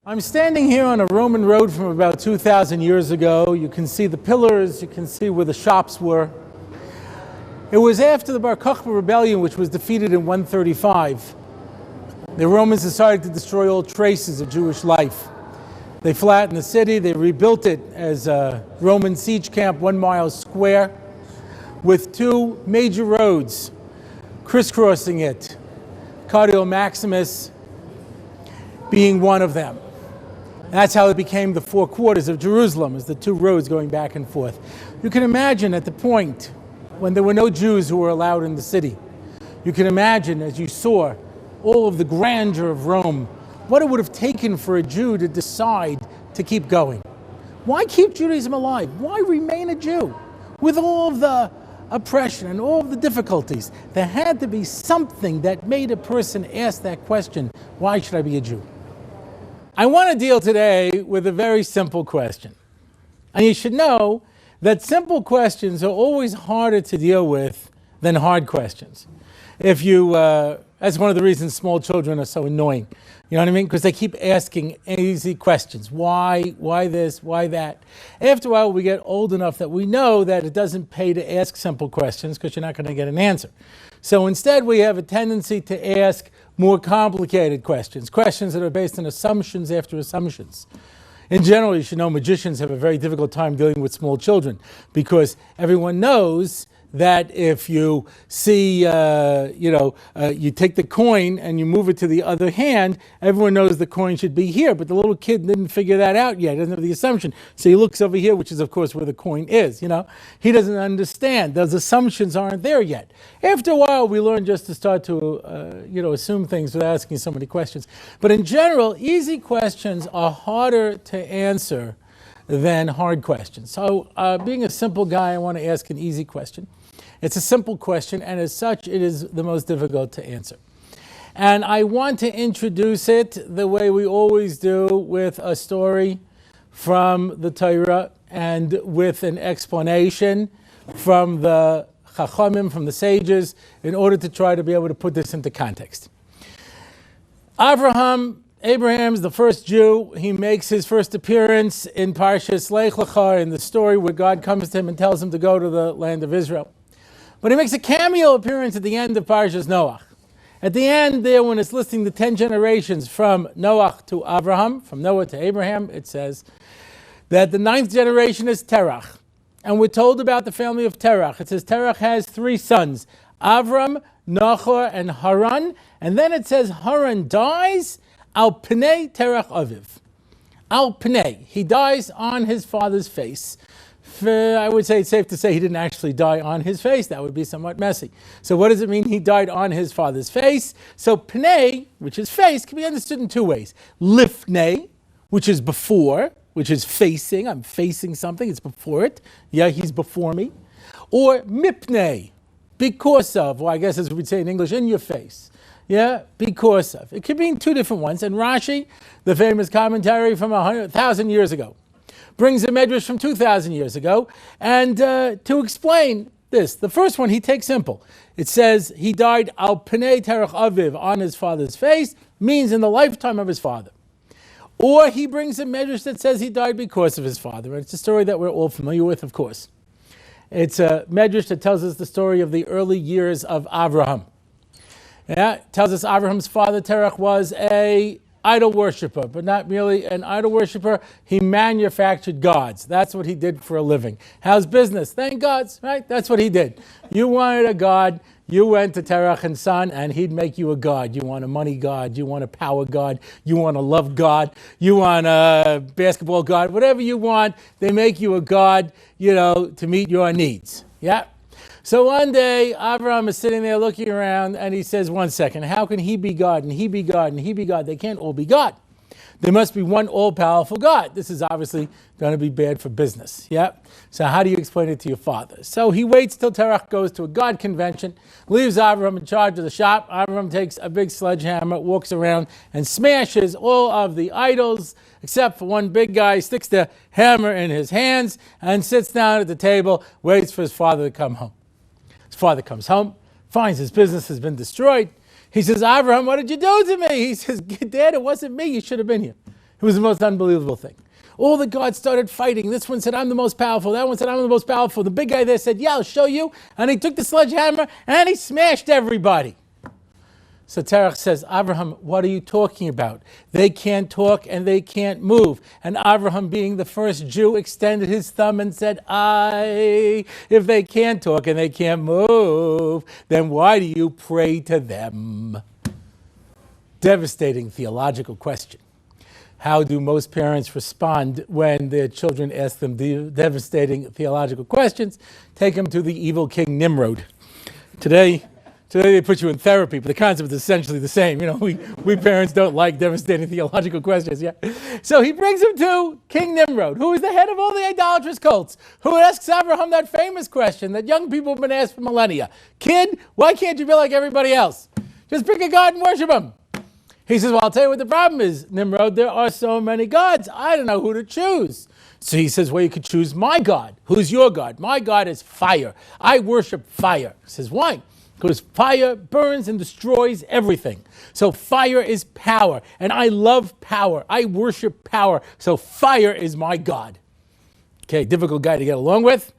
I'm standing here on a Roman road from about 2,000 years ago. You can see the pillars, you can see where the shops were. It was after the Bar Kokhba rebellion, which was defeated in 135. The Romans decided to destroy all traces of Jewish life. They flattened the city, they rebuilt it as a Roman siege camp, 1 mile square, with 2 major roads crisscrossing it, Cardio Maximus being one of them. That's how it became the 4 quarters of Jerusalem, as the 2 roads going back and forth. You can imagine at the point when there were no Jews who were allowed in the city. You can imagine as you saw all of the grandeur of Rome, what it would have taken for a Jew to decide to keep going. Why keep Judaism alive? Why remain a Jew? With all of the oppression and all of the difficulties, there had to be something that made a person ask that question, why should I be a Jew? I want to deal today with a very simple question. And you should know that simple questions are always harder to deal with than hard questions. That's one of the reasons small children are so annoying. You know what I mean? Because they keep asking easy questions. Why this? Why that? After a while, we get old enough that we know that it doesn't pay to ask simple questions because you're not going to get an answer. So instead, we have a tendency to ask more complicated questions that are based on assumptions after assumptions. In general, you should know magicians have a very difficult time dealing with small children because everyone knows that if you see, you take the coin and you move it to the other hand, everyone knows the coin should be here, but the little kid didn't figure that out yet, he doesn't have the assumption. So he looks over here, which is of course where the coin is, He doesn't understand, those assumptions aren't there yet. After a while, we learn just to start to, assume things without asking so many questions. But in general, easy questions are harder to answer than hard questions. So being a simple guy, I want to ask an easy question. It's a simple question, and as such, it is the most difficult to answer. And I want to introduce it the way we always do, with a story from the Torah and with an explanation from the Chachamim, from the sages, in order to try to be able to put this into context. Abraham's the first Jew. He makes his first appearance in Parshas Lech Lecha, in the story where God comes to him and tells him to go to the land of Israel. But he makes a cameo appearance at the end of Parshas Noach. At the end there, when it's listing the 10 generations from Noach to Avraham, from Noah to Abraham, it says that the 9th generation is Terach. And we're told about the family of Terach. It says Terach has 3 sons, Avram, Nachor, and Haran. And then it says Haran dies, al pnei Terach aviv. Al pnei, he dies on his father's face. I would say it's safe to say he didn't actually die on his face. That would be somewhat messy. So what does it mean he died on his father's face? So pnei, which is face, can be understood in 2 ways. Lifnei, which is before, which is facing. I'm facing something, it's before it. Yeah, he's before me. Or mipnei, because of, or I guess as we'd say in English, in your face. Yeah, because of. It could mean 2 different ones. And Rashi, the famous commentary from 1,000 years ago, brings a medrash from 2,000 years ago, and to explain this, the first one he takes simple. It says he died al pnei terach aviv, on his father's face, means in the lifetime of his father. Or he brings a medrash that says he died because of his father, and it's a story that we're all familiar with, of course. It's a medrash that tells us the story of the early years of Avraham. Yeah, it tells us Avraham's father Terach was a idol worshiper, but not merely an idol worshiper. He manufactured gods. That's what he did for a living. How's business? Thank gods, right? That's what he did. You wanted a god, you went to Terach and son, and he'd make you a god. You want a money god, you want a power god, you want a love god, you want a basketball god, whatever you want, they make you a god, to meet your needs. Yeah? So one day, Avraham is sitting there looking around, and he says, 1 second, how can he be God, and he be God, and he be God? They can't all be God. There must be one all-powerful God. This is obviously going to be bad for business. Yeah? So how do you explain it to your father? So he waits till Terach goes to a God convention, leaves Avraham in charge of the shop. Avraham takes a big sledgehammer, walks around, and smashes all of the idols, except for one big guy. He sticks the hammer in his hands and sits down at the table, waits for his father to come home. His father comes home, finds his business has been destroyed. He says, Avraham, what did you do to me? He says, Dad, it wasn't me. You should have been here. It was the most unbelievable thing. All the gods started fighting. This one said, I'm the most powerful. That one said, I'm the most powerful. The big guy there said, yeah, I'll show you. And he took the sledgehammer and he smashed everybody. So Terach says, Avraham, what are you talking about? They can't talk and they can't move. And Avraham, being the first Jew, extended his thumb and said, if they can't talk and they can't move, then why do you pray to them? Devastating theological question. How do most parents respond when their children ask them devastating theological questions? Take them to the evil king Nimrod. Today they put you in therapy, but the concept is essentially the same. We parents don't like devastating theological questions. Yeah. So he brings him to King Nimrod, who is the head of all the idolatrous cults, who asks Avraham that famous question that young people have been asked for millennia. Kid, why can't you be like everybody else? Just pick a god and worship him. He says, well, I'll tell you what the problem is, Nimrod. There are so many gods. I don't know who to choose. So he says, well, you could choose my God. Who's your God? My God is fire. I worship fire. He says, why? Because fire burns and destroys everything. So fire is power. And I love power. I worship power. So fire is my God. Okay, difficult guy to get along with.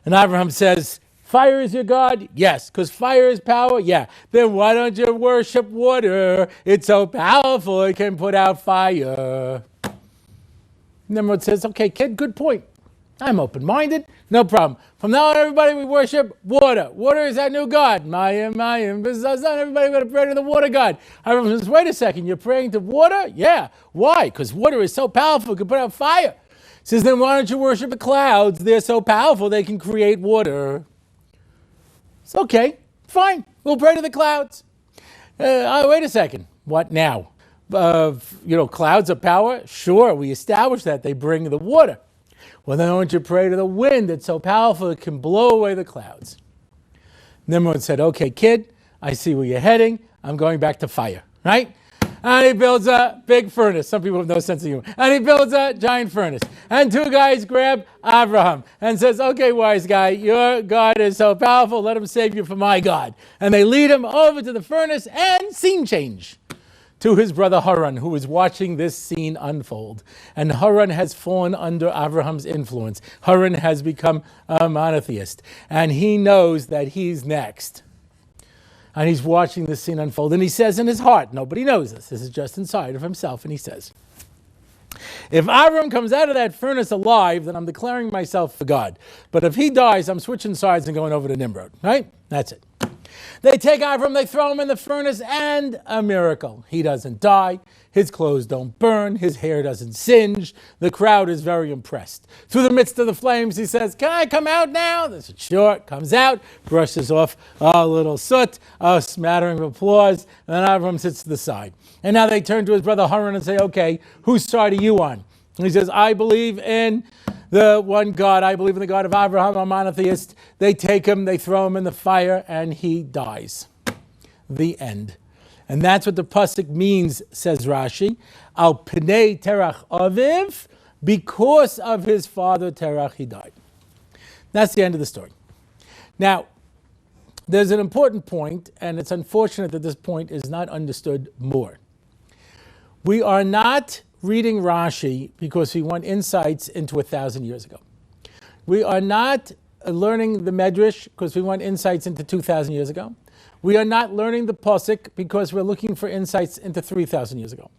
And Avraham says, fire is your God? Yes. Because fire is power? Yeah. Then why don't you worship water? It's so powerful it can put out fire. Nimrod says, okay, kid, good point. I'm open-minded. No problem. From now on, everybody, we worship water. Water is our new God. Mayim. Everybody got to pray to the water God. Avraham says, wait a second. You're praying to water? Yeah. Why? Because water is so powerful it can put out fire. He says, then why don't you worship the clouds? They're so powerful they can create water. It's okay, fine. We'll pray to the clouds. Wait a second. What now? Clouds are power? Sure, we established that. They bring the water. Well, then why don't you pray to the wind that's so powerful it can blow away the clouds? Nimrod said, okay, kid, I see where you're heading. I'm going back to fire, right? And he builds a big furnace. Some people have no sense of humor. And he builds a giant furnace. And two guys grab Avraham and says, okay, wise guy, your God is so powerful, let him save you for my God. And they lead him over to the furnace and scene change to his brother Haran, who is watching this scene unfold. And Haran has fallen under Avraham's influence. Haran has become a monotheist. And he knows that he's next. And he's watching this scene unfold. And he says in his heart, nobody knows this. This is just inside of himself. And he says, if Avraham comes out of that furnace alive, then I'm declaring myself for God. But if he dies, I'm switching sides and going over to Nimrod. Right? That's it. They take Avraham, they throw him in the furnace, and a miracle. He doesn't die. His clothes don't burn. His hair doesn't singe. The crowd is very impressed. Through the midst of the flames, he says, can I come out now? They said, sure. Comes out, brushes off a little soot, a smattering of applause, and then Avraham sits to the side. And now they turn to his brother Haran and say, okay, whose side are you on? And he says, I believe in the one God. I believe in the God of Avraham. I'm a monotheist. They take him, they throw him in the fire, and he dies. The end. And that's what the pasuk means, says Rashi. Al Pnei Terach Aviv, because of his father Terach, he died. That's the end of the story. Now, there's an important point, and it's unfortunate that this point is not understood more. We are not reading Rashi because we want insights into 1,000 years ago. We are not learning the Medrash because we want insights into 2,000 years ago. We are not learning the pasuk because we're looking for insights into 3,000 years ago.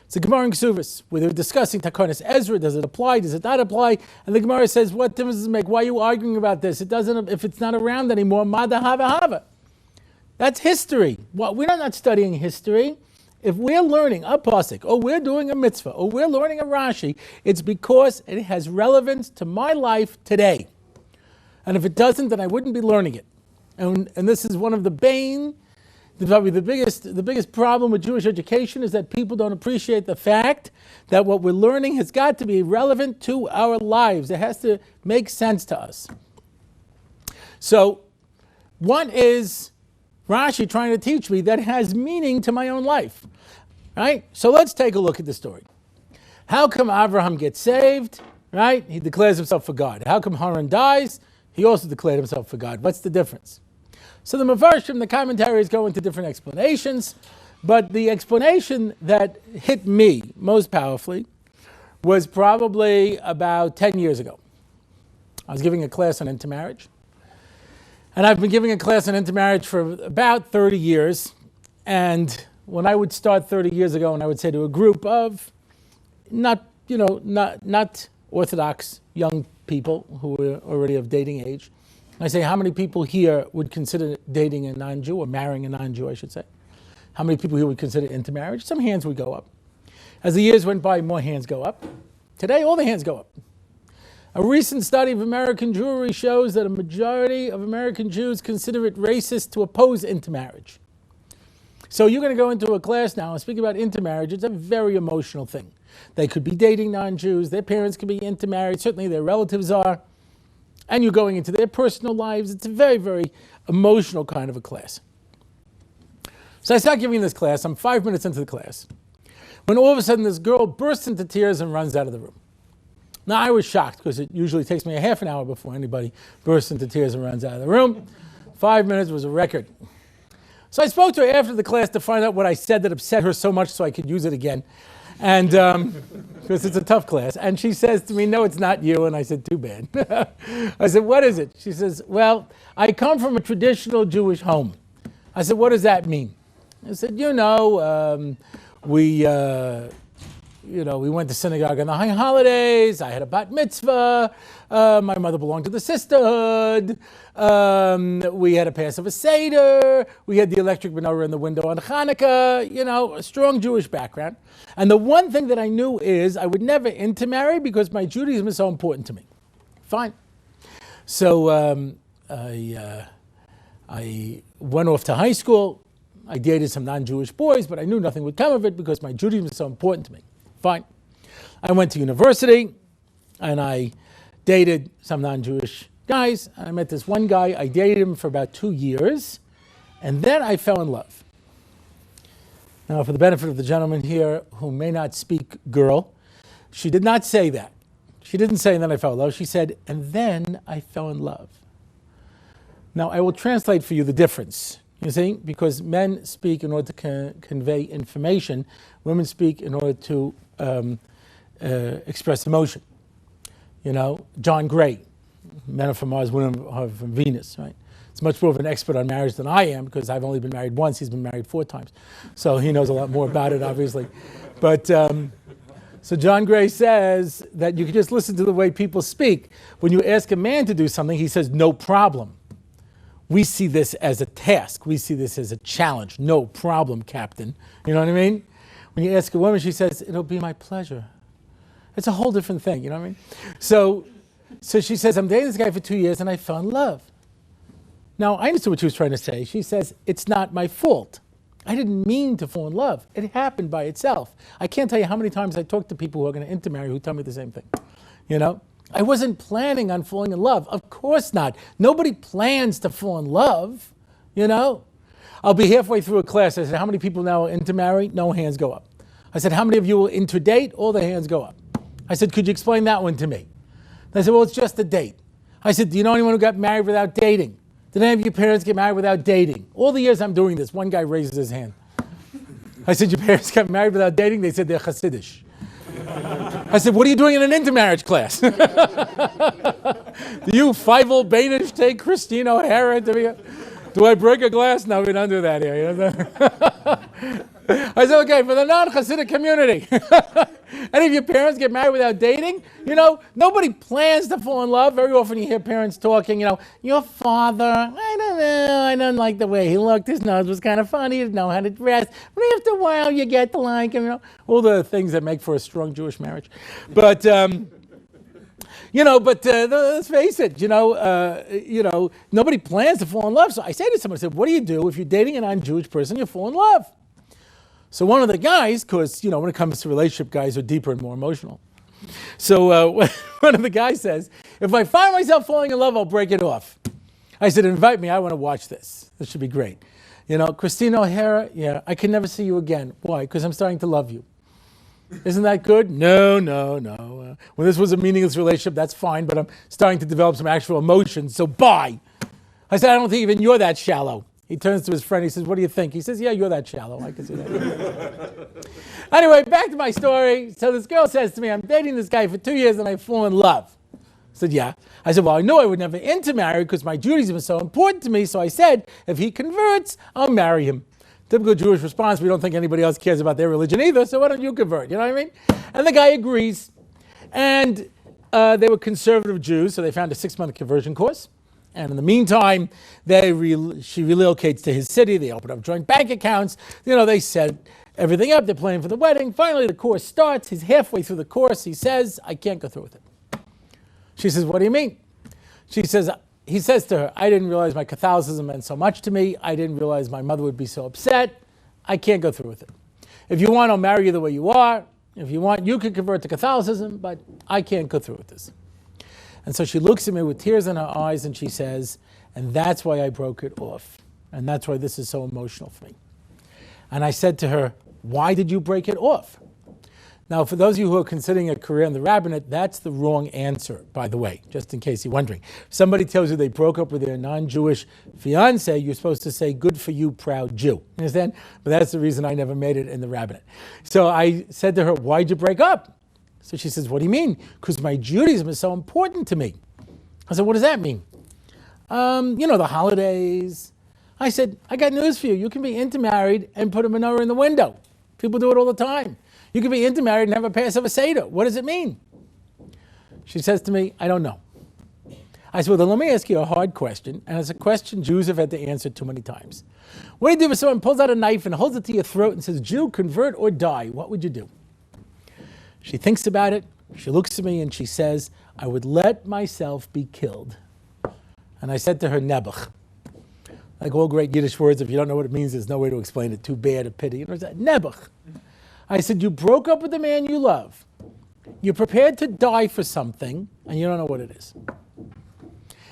It's the Gemara in Ksuvos, where they're discussing Takanas Ezra. Does it apply? Does it not apply? And the Gemara says, what difference does it make? Why are you arguing about this? It doesn't, if it's not around anymore, Mada Hava Hava. That's history. Well, we're not studying history. If we're learning a pasuk, or we're doing a mitzvah, or we're learning a Rashi, it's because it has relevance to my life today. And if it doesn't, then I wouldn't be learning it. And this is one of the probably the biggest problem with Jewish education is that people don't appreciate the fact that what we're learning has got to be relevant to our lives. It has to make sense to us. So, what is Rashi trying to teach me that has meaning to my own life? Right? So let's take a look at the story. How come Avraham gets saved? Right? He declares himself for God. How come Haran dies? He also declared himself for God. What's the difference? So the Mefarshim, the commentaries go into different explanations, but the explanation that hit me most powerfully was probably about 10 years ago. I was giving a class on intermarriage. And I've been giving a class on intermarriage for about 30 years. And when I would start 30 years ago and I would say to a group of not Orthodox young people who were already of dating age, I say, how many people here would consider dating a non-Jew, or marrying a non-Jew, I should say? How many people here would consider intermarriage? Some hands would go up. As the years went by, more hands go up. Today, all the hands go up. A recent study of American Jewry shows that a majority of American Jews consider it racist to oppose intermarriage. So you're going to go into a class now and speak about intermarriage. It's a very emotional thing. They could be dating non-Jews. Their parents could be intermarried. Certainly their relatives are. And you're going into their personal lives. It's a very, very emotional kind of a class. So I start giving this class. I'm 5 minutes into the class, when all of a sudden this girl bursts into tears and runs out of the room. Now I was shocked, because it usually takes me a half an hour before anybody bursts into tears and runs out of the room. 5 minutes was a record. So I spoke to her after the class to find out what I said that upset her so much so I could use it again. And because it's a tough class. And she says to me, no, it's not you. And I said, too bad. I said, what is it? She says, well, I come from a traditional Jewish home. I said, what does that mean? I said, we went to synagogue on the high holidays. I had a bat mitzvah. My mother belonged to the sisterhood. We had a Passover Seder. We had the electric menorah in the window on Hanukkah. A strong Jewish background. And the one thing that I knew is I would never intermarry because my Judaism is so important to me. Fine. So I went off to high school. I dated some non-Jewish boys, but I knew nothing would come of it because my Judaism is so important to me. Fine. I went to university and I dated some non-Jewish guys. I met this one guy. I dated him for about 2 years, and then I fell in love. Now, for the benefit of the gentleman here who may not speak girl, she did not say that. She didn't say, and then I fell in love. She said, and then I fell in love. Now, I will translate for you the difference. You see, because men speak in order to convey information, women speak in order to express emotion. John Gray, men are from Mars, women are from Venus, right? It's much more of an expert on marriage than I am, because I've only been married once. He's been married 4 times. So he knows a lot more about it, obviously. But so John Gray says that you can just listen to the way people speak. When you ask a man to do something, he says, no problem. We see this as a task. We see this as a challenge. No problem, Captain. You know what I mean? When you ask a woman, she says, it'll be my pleasure. It's a whole different thing, you know what I mean? So she says, I'm dating this guy for 2 years and I fell in love. Now, I understood what she was trying to say. She says, it's not my fault. I didn't mean to fall in love. It happened by itself. I can't tell you how many times I talk to people who are going to intermarry who tell me the same thing. I wasn't planning on falling in love. Of course not. Nobody plans to fall in love, I'll be halfway through a class. I said, how many people now are intermarried? No hands go up. I said, how many of you will interdate? All the hands go up. I said, could you explain that one to me? They said, well, it's just a date. I said, do you know anyone who got married without dating? Did any of your parents get married without dating? All the years I'm doing this, one guy raises his hand. I said, your parents got married without dating? They said they're Hasidish. I said, what are you doing in an intermarriage class? Do you Feivel Banish take Christine O'Hara to be? Do I break a glass? No, we don't do that here. I said, okay, for the non-Hasidic community, any of your parents get married without dating? Nobody plans to fall in love. Very often you hear parents talking, your father, I don't know, I don't like the way he looked. His nose was kind of funny. He didn't know how to dress. But after a while, you get to like him, all the things that make for a strong Jewish marriage. But, let's face it, nobody plans to fall in love. So I say to someone, I said, what do you do if you're dating a non-Jewish person, you fall in love? So one of the guys, because, when it comes to relationship, guys are deeper and more emotional. So one of the guys says, if I find myself falling in love, I'll break it off. I said, invite me. I want to watch this. This should be great. Christine O'Hara, yeah, I can never see you again. Why? Because I'm starting to love you. Isn't that good? No. When this was a meaningless relationship, that's fine, but I'm starting to develop some actual emotions, so bye. I said, I don't think even you're that shallow. He turns to his friend. He says, what do you think? He says, yeah, you're that shallow. I can see that. Anyway, back to my story. So this girl says to me, I'm dating this guy for 2 years and I fall in love. I said, yeah. I said, well, I knew I would never intermarry because my Judaism is so important to me. So I said, if he converts, I'll marry him. Typical Jewish response, we don't think anybody else cares about their religion either, so why don't you convert? You know what I mean? And the guy agrees. And they were conservative Jews, so they found a 6-month conversion course. And in the meantime, she relocates to his city. They open up joint bank accounts. They set everything up. They're planning for the wedding. Finally, the course starts. He's halfway through the course. He says, I can't go through with it. She says, what do you mean? He says to her, I didn't realize my Catholicism meant so much to me. I didn't realize my mother would be so upset. I can't go through with it. If you want, I'll marry you the way you are. If you want, you can convert to Catholicism, but I can't go through with this. And so she looks at me with tears in her eyes and she says, and that's why I broke it off. And that's why this is so emotional for me. And I said to her, why did you break it off? Now, for those of you who are considering a career in the rabbinate, that's the wrong answer, by the way, just in case you're wondering. If somebody tells you they broke up with their non-Jewish fiance, you're supposed to say, good for you, proud Jew. You understand? But that's the reason I never made it in the rabbinate. So I said to her, why'd you break up? So she says, what do you mean? Because my Judaism is so important to me. I said, what does that mean? The holidays. I said, I got news for you. You can be intermarried and put a menorah in the window. People do it all the time. You can be intermarried and have a Passover Seder. What does it mean? She says to me, I don't know. I said, well, then let me ask you a hard question. And it's a question Jews have had to answer too many times. What do you do if someone pulls out a knife and holds it to your throat and says, Jew, convert or die? What would you do? She thinks about it. She looks at me and she says, I would let myself be killed. And I said to her, Nebuch. Like all great Yiddish words, if you don't know what it means, there's no way to explain it. Too bad, a pity. Nebuch. I said, you broke up with the man you love. You're prepared to die for something, and you don't know what it is.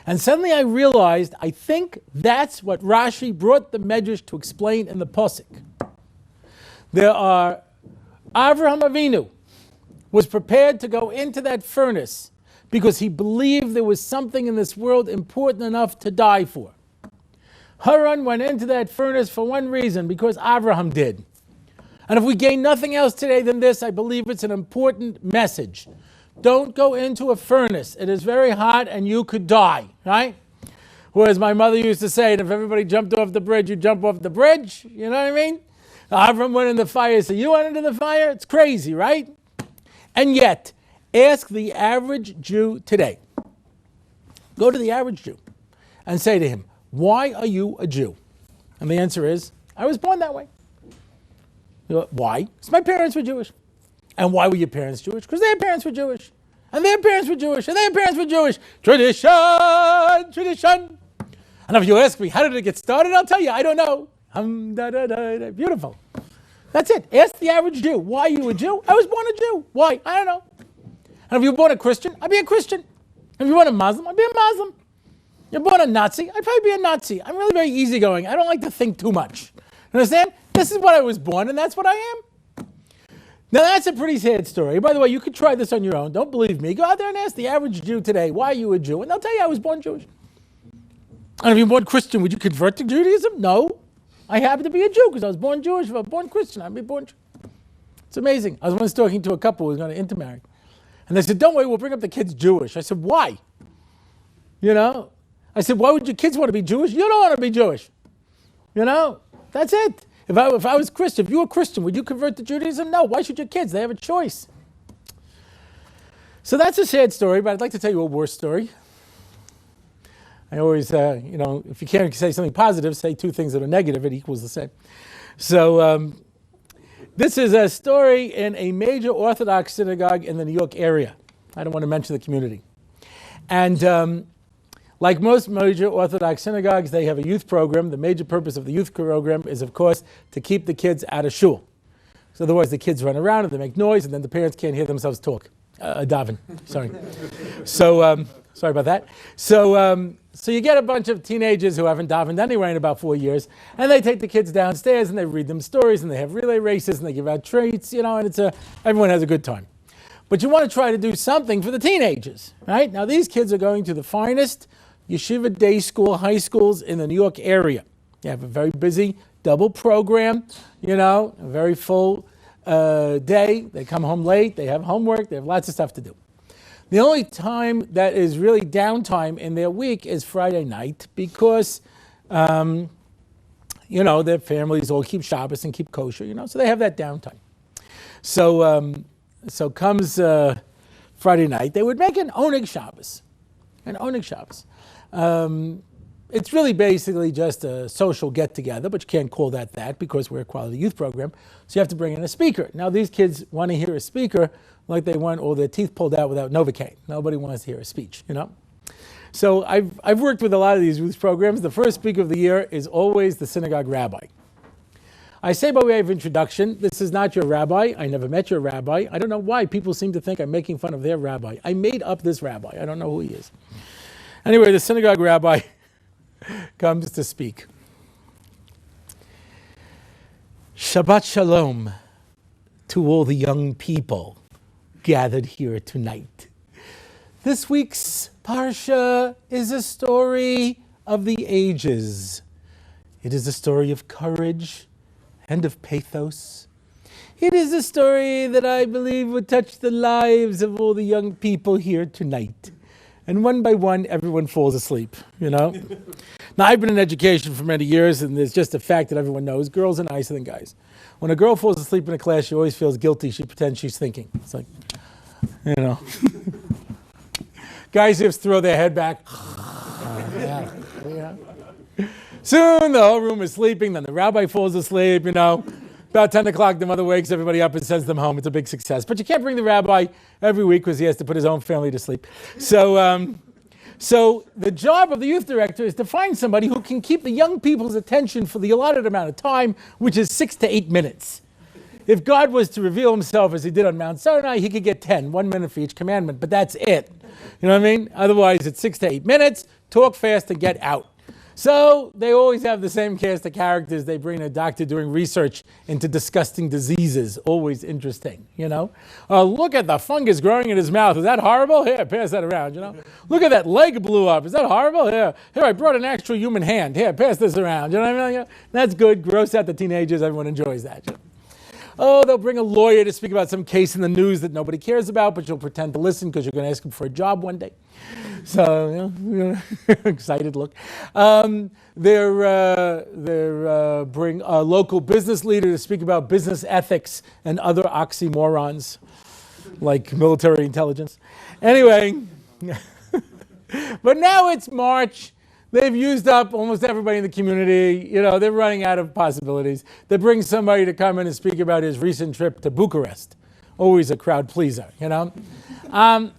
And suddenly I realized, I think that's what Rashi brought the Medrash to explain in the Pasuk. Avraham Avinu was prepared to go into that furnace because he believed there was something in this world important enough to die for. Haran went into that furnace for one reason, because Avraham did. And if we gain nothing else today than this, I believe it's an important message. Don't go into a furnace. It is very hot and you could die, right? Whereas my mother used to say, if everybody jumped off the bridge, you jump off the bridge. You know what I mean? Avraham went in the fire, so you went into the fire? It's crazy, right? And yet, ask the average Jew today. Go to the average Jew and say to him, why are you a Jew? And the answer is, I was born that way. Why? Because my parents were Jewish. And why were your parents Jewish? Because their parents were Jewish. And their parents were Jewish. And their parents were Jewish. Tradition! Tradition! And if you ask me, how did it get started? I'll tell you, I don't know. Beautiful. That's it. Ask the average Jew, why are you a Jew? I was born a Jew. Why? I don't know. And if you were born a Christian, I'd be a Christian. If you were born a Muslim, I'd be a Muslim. You're born a Nazi, I'd probably be a Nazi. I'm really very easygoing. I don't like to think too much. Understand? This is what I was born, and that's what I am. Now, that's a pretty sad story. By the way, you could try this on your own. Don't believe me. Go out there and ask the average Jew today, why are you a Jew? And they'll tell you I was born Jewish. And if you're born Christian, would you convert to Judaism? No. I happen to be a Jew because I was born Jewish. If I was born Christian, I'd be born Jew. It's amazing. I was once talking to a couple who was going to intermarry. And they said, don't worry, we'll bring up the kids Jewish. I said, why? I said, why would your kids want to be Jewish? You don't want to be Jewish. That's it. If I was Christian, if you were Christian, would you convert to Judaism? No. Why should your kids? They have a choice. So that's a sad story, but I'd like to tell you a worse story. I always, if you can't say something positive, say two things that are negative, it equals the same. So this is a story in a major Orthodox synagogue in the New York area. I don't want to mention the community. And like most major Orthodox synagogues, they have a youth program. The major purpose of the youth program is, of course, to keep the kids out of shul. So otherwise the kids run around and they make noise and then the parents can't hear themselves talk. Daven, sorry. So, sorry about that. So you get a bunch of teenagers who haven't davened anyway in about 4 years, and they take the kids downstairs and they read them stories and they have relay races and they give out treats, and everyone has a good time. But you want to try to do something for the teenagers, right? Now these kids are going to the finest yeshiva day school, high schools in the New York area. You have a very busy double program, a very full day. They come home late, they have homework, they have lots of stuff to do. The only time that is really downtime in their week is Friday night because, their families all keep Shabbos and keep kosher, so they have that downtime. So comes Friday night, they would make an Oneg Shabbos. It's really basically just a social get-together, but you can't call that because we're a quality youth program, so you have to bring in a speaker. Now, these kids want to hear a speaker like they want all their teeth pulled out without Novocaine. Nobody wants to hear a speech, So I've worked with a lot of these youth programs. The first speaker of the year is always the synagogue rabbi. I say by way of introduction, this is not your rabbi. I never met your rabbi. I don't know why people seem to think I'm making fun of their rabbi. I made up this rabbi. I don't know who he is. Anyway, the synagogue rabbi comes to speak. Shabbat Shalom to all the young people gathered here tonight. This week's Parsha is a story of the ages. It is a story of courage and of pathos. It is a story that I believe would touch the lives of all the young people here tonight. And one by one, everyone falls asleep, Now, I've been in education for many years, and there's just a fact that everyone knows. Girls are nicer than guys. When a girl falls asleep in a class, she always feels guilty. She pretends she's thinking. It's like, Guys just throw their head back. Soon the whole room is sleeping, then the rabbi falls asleep, About 10 o'clock, the mother wakes everybody up and sends them home. It's a big success. But you can't bring the rabbi every week because he has to put his own family to sleep. So the job of the youth director is to find somebody who can keep the young people's attention for the allotted amount of time, which is 6 to 8 minutes. If God was to reveal himself as he did on Mount Sinai, he could get 10, 1 minute for each commandment, but that's it. You know what I mean? Otherwise, it's 6 to 8 minutes, talk fast and get out. So they always have the same cast of characters. They bring a doctor doing research into disgusting diseases. Always interesting, Look at the fungus growing in his mouth. Is that horrible? Here, pass that around, Look at that leg blew up. Is that horrible? Here, I brought an actual human hand. Here, pass this around. You know what I mean? That's good. Gross out the teenagers. Everyone enjoys that. Oh, they'll bring a lawyer to speak about some case in the news that nobody cares about, but you'll pretend to listen because you're going to ask him for a job one day. So, excited look. They'll bring a local business leader to speak about business ethics and other oxymorons like military intelligence. Anyway, but now it's March. They've used up almost everybody in the community. They're running out of possibilities. They bring somebody to come in and speak about his recent trip to Bucharest. Always a crowd pleaser, The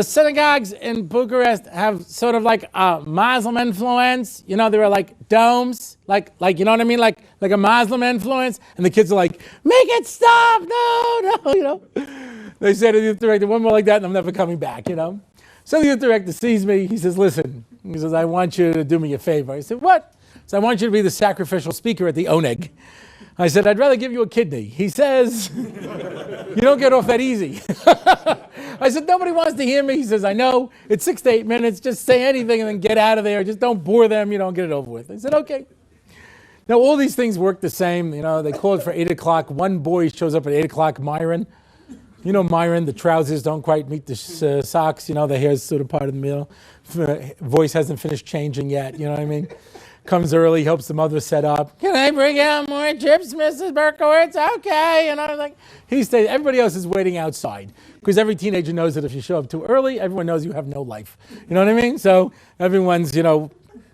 synagogues in Bucharest have sort of like a Muslim influence. They were like domes, like you know what I mean? Like a Muslim influence. And the kids are like, make it stop, no. They say to the youth director, one more like that and I'm never coming back, So the youth director sees me. He says, listen, I want you to do me a favor. I said, what? So I want you to be the sacrificial speaker at the Oneg. I said, I'd rather give you a kidney. He says, you don't get off that easy. I said, nobody wants to hear me. He says, I know. It's 6 to 8 minutes. Just say anything and then get out of there. Just don't bore them. Get it over with. I said, okay. Now, all these things work the same. They call it for 8 o'clock. One boy shows up at 8 o'clock, Myron. Myron, the trousers don't quite meet the socks. The hair's sort of part of the meal. Voice hasn't finished changing yet. You know what I mean? Comes early, helps the mother set up. Can I bring out more chips, Mrs. Berkowitz? Okay. He stays. Everybody else is waiting outside because every teenager knows that if you show up too early, everyone knows you have no life. You know what I mean? So everyone's,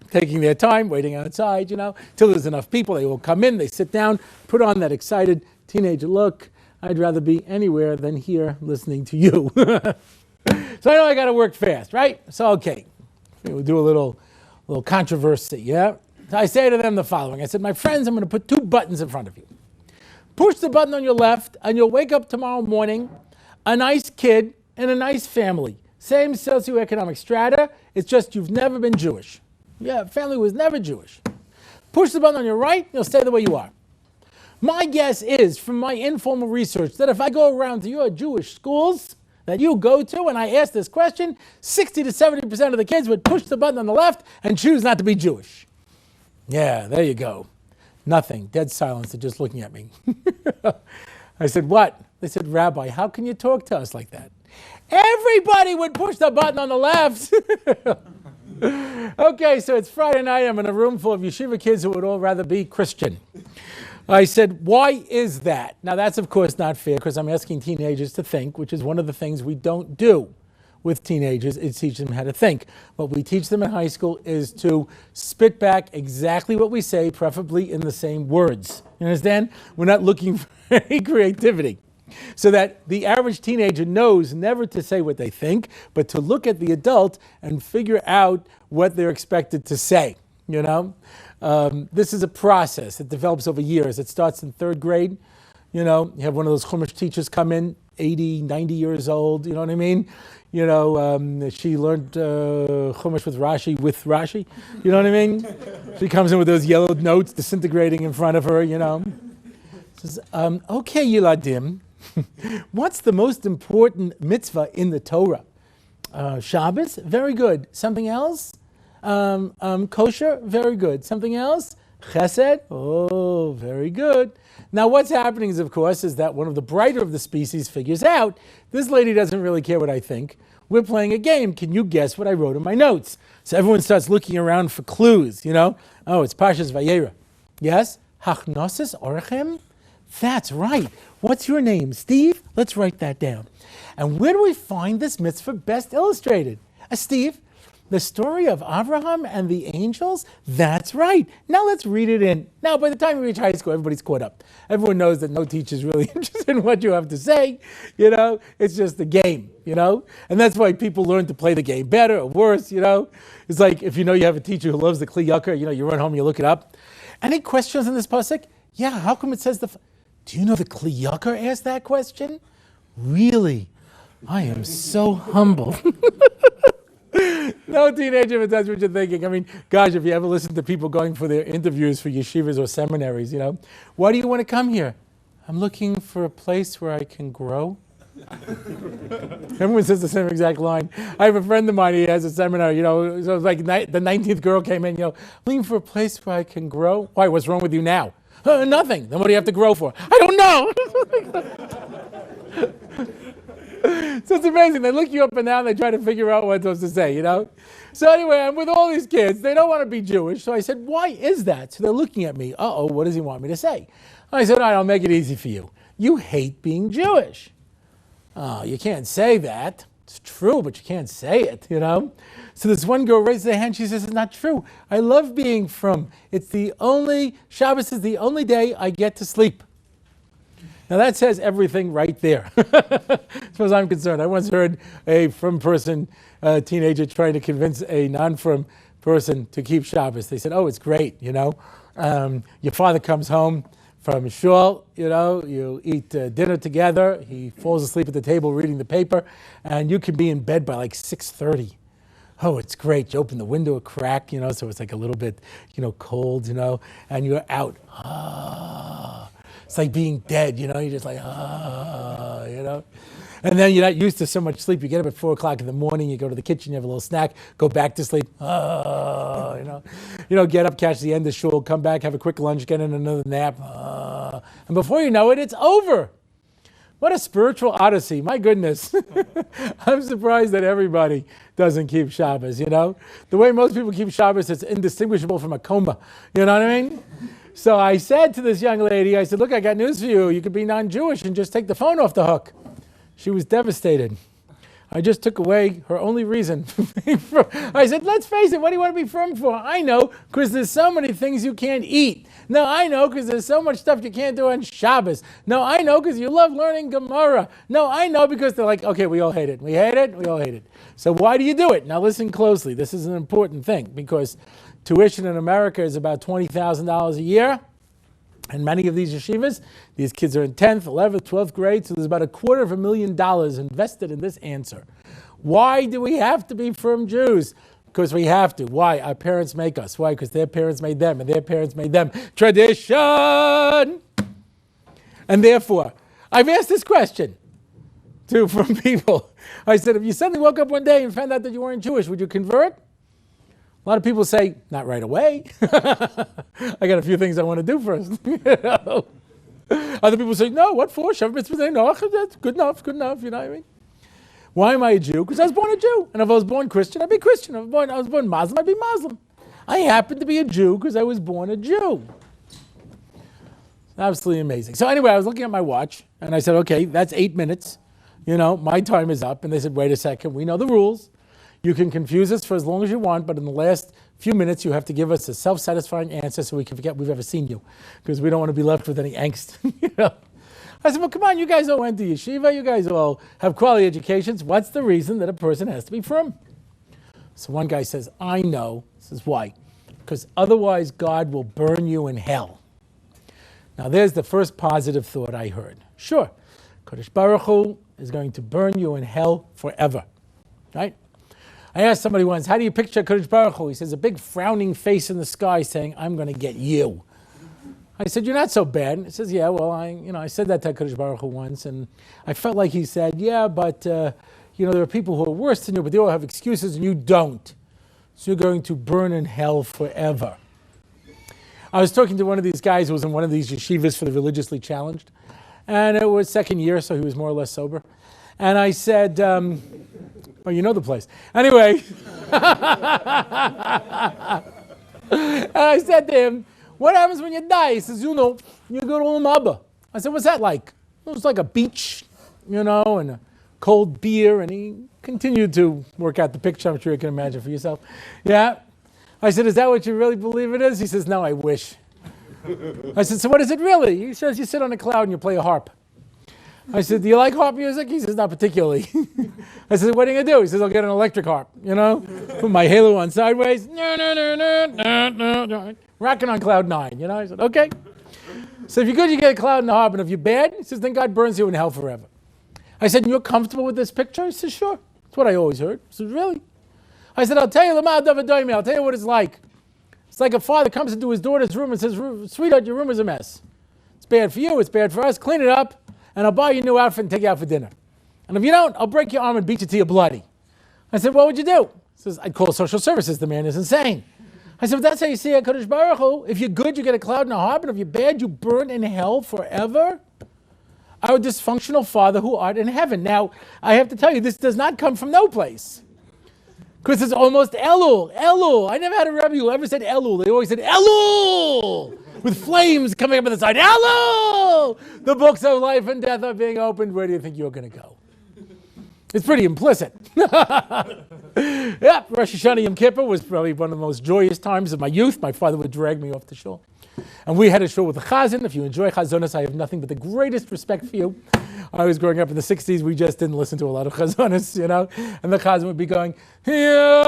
taking their time, waiting outside, till there's enough people. They will come in, they sit down, put on that excited teenager look. I'd rather be anywhere than here listening to you. So I know I got to work fast, right? So, okay. We'll do a little controversy, yeah? So I say to them the following. I said, my friends, I'm going to put 2 buttons in front of you. Push the button on your left, and you'll wake up tomorrow morning a nice kid in a nice family. Same socioeconomic strata. It's just you've never been Jewish. Yeah, family was never Jewish. Push the button on your right, you'll stay the way you are. My guess is, from my informal research, that if I go around to your Jewish schools that you go to and I ask this question, 60 to 70% of the kids would push the button on the left and choose not to be Jewish. Yeah, there you go. Nothing. Dead silence. They're just looking at me. I said, what? They said, Rabbi, how can you talk to us like that? Everybody would push the button on the left. Okay, so it's Friday night. I'm in a room full of yeshiva kids who would all rather be Christian. I said, why is that? Now, that's, of course, not fair because I'm asking teenagers to think, which is one of the things we don't do with teenagers, is teach them how to think. What we teach them in high school is to spit back exactly what we say, preferably in the same words. You understand? We're not looking for any creativity. So that the average teenager knows never to say what they think, but to look at the adult and figure out what they're expected to say, you know? This is a process. It develops over years. It starts in third grade. You know, you have one of those Chumash teachers come in, 80, 90 years old, you know what I mean? You know, she learned Chumash with Rashi, you know what I mean? She comes in with those yellowed notes disintegrating in front of her, you know. Says, okay, Yiladim, what's the most important mitzvah in the Torah? Shabbos, very good. Something else? Kosher, very good. Something else? Chesed, oh, very good. Now what's happening is, of course, is that one of the brighter of the species figures out, this lady doesn't really care what I think. We're playing a game. Can you guess what I wrote in my notes? So everyone starts looking around for clues, you know? Oh, it's Parshas Vayera. Yes? Hachnosis Orachem? That's right. What's your name? Steve? Let's write that down. And where do we find this mitzvah best illustrated? Steve, the story of Avraham and the angels? That's right. Now let's read it in. Now, by the time we reach high school, everybody's caught up. Everyone knows that no teacher's really interested in what you have to say. You know, it's just a game, you know? And that's why people learn to play the game better or worse, you know? It's like if you know you have a teacher who loves the Kli Yakar, you know, you run home, you look it up. Any questions in this pasuk? Yeah, how come it says do you know the Kli Yakar asked that question? Really? I am so humble. No teenager, if that's what you're thinking. I mean, gosh, if you ever listen to people going for their interviews for yeshivas or seminaries, you know, why do you want to come here? I'm looking for a place where I can grow. Everyone says the same exact line. I have a friend of mine, he has a seminar, you know, so it's like the 19th girl came in, you know, looking for a place where I can grow. Why, what's wrong with you now? Nothing. Then what do you have to grow for? I don't know. So it's amazing. They look you up and down. They try to figure out what they're supposed to say, you know? So anyway, I'm with all these kids. They don't want to be Jewish. So I said, why is that? So they're looking at me. Uh-oh, what does he want me to say? I said, all right, I'll make it easy for you. You hate being Jewish. Oh, you can't say that. It's true, but you can't say it, you know? So this one girl raises her hand. She says, it's not true. I love being from. Shabbos is the only day I get to sleep. Now that says everything right there, as far as I'm concerned. I once heard a from person, teenager trying to convince a non-from person to keep Shabbos. They said, oh, it's great, you know. Your father comes home from shul, you know, you eat dinner together, he falls asleep at the table reading the paper, and you can be in bed by like 6:30. Oh, it's great. You open the window a crack, you know, so it's like a little bit, you know, cold, you know, and you're out. It's like being dead, you know, you're just like, you know. And then you're not used to so much sleep. You get up at 4 o'clock in the morning, you go to the kitchen, you have a little snack, go back to sleep, you know. You know, get up, catch the end of shul, come back, have a quick lunch, get in another nap. And before you know it, it's over. What a spiritual odyssey, my goodness. I'm surprised that everybody doesn't keep Shabbos, you know. The way most people keep Shabbos, it's indistinguishable from a coma, you know what I mean? So I said to this young lady, I said, look, I got news for you. You could be non-Jewish and just take the phone off the hook. She was devastated. I just took away her only reason for being from. I said, let's face it, what do you want to be from for? I know, because there's so many things you can't eat. No, I know, because there's so much stuff you can't do on Shabbos. No, I know, because you love learning Gemara. No, I know, because they're like, okay, we all hate it. We hate it, we all hate it. So why do you do it? Now listen closely. This is an important thing, because tuition in America is about $20,000 a year. And many of these yeshivas, these kids are in 10th, 11th, 12th grade, so there's about $250,000 invested in this answer. Why do we have to be from Jews? Because we have to. Why? Our parents make us. Why? Because their parents made them, and their parents made them. Tradition! And therefore, I've asked this question from people. I said, if you suddenly woke up one day and found out that you weren't Jewish, would you convert? A lot of people say, not right away. I got a few things I want to do first. You know? Other people say, no, what for? Shav mitzvah, no, that's good enough, you know what I mean? Why am I a Jew? Because I was born a Jew. And if I was born Christian, I'd be Christian. If I was born Muslim, I'd be Muslim. I happen to be a Jew because I was born a Jew. Absolutely amazing. So anyway, I was looking at my watch, and I said, okay, that's 8 minutes. You know, my time is up. And they said, wait a second, we know the rules. You can confuse us for as long as you want, but in the last few minutes, you have to give us a self-satisfying answer so we can forget we've ever seen you, because we don't want to be left with any angst. You know? I said, well, come on, you guys all went to yeshiva. You guys all have quality educations. What's the reason that a person has to be frum? So one guy says, I know. This is why. Because otherwise, God will burn you in hell. Now, there's the first positive thought I heard. Sure, Kadosh Baruch Hu is going to burn you in hell forever, right? I asked somebody once, how do you picture Kadosh Baruch Hu? He says, a big frowning face in the sky saying, I'm going to get you. I said, you're not so bad. He says, yeah, well, I said that to Kadosh Baruch Hu once, and I felt like he said, yeah, but, there are people who are worse than you, but they all have excuses, and you don't. So you're going to burn in hell forever. I was talking to one of these guys who was in one of these yeshivas for the religiously challenged, and it was second year, so he was more or less sober. And I said, oh, you know the place. Anyway, and I said to him, what happens when you die? He says, you go to Olam Haba. I said, what's that like? It was like a beach, and a cold beer, and he continued to work out the picture. I'm sure you can imagine for yourself. Yeah. I said, is that what you really believe it is? He says, no, I wish. I said, so what is it really? He says, you sit on a cloud and you play a harp. I said, do you like harp music? He says, not particularly. I said, what are you going to do? He says, I'll get an electric harp, put my halo on sideways, rocking on cloud 9, I said, okay. So if you're good, you get a cloud in the harp, and if you're bad, he says, then God burns you in hell forever. I said, and you're comfortable with this picture? He says, sure. That's what I always heard. He says, really? I said, I'll tell you what it's like. It's like a father comes into his daughter's room and says, sweetheart, your room is a mess. It's bad for you, it's bad for us. Clean it up, and I'll buy you a new outfit and take you out for dinner. And if you don't, I'll break your arm and beat you till you're bloody. I said, what would you do? He says, I'd call social services. The man is insane. I said, but that's how you see it, Kadosh Baruch Hu. If you're good, you get a cloud and a harp, and if you're bad, you burn in hell forever. Our dysfunctional Father who art in heaven. Now, I have to tell you, this does not come from no place. Because it's almost Elul. Elul. I never had a Rabbi who ever said Elul. They always said Elul! With flames coming up on the side. Elul! The books of life and death are being opened. Where do you think you're going to go? It's pretty implicit. Yeah, Rosh Hashanah Yom Kippur was probably one of the most joyous times of my youth. My father would drag me off the shul. And we had a show with the Chazan. If you enjoy Chazonas, I have nothing but the greatest respect for you. I was growing up in the 60s. We just didn't listen to a lot of Chazonas, And the Chazan would be going, yeah,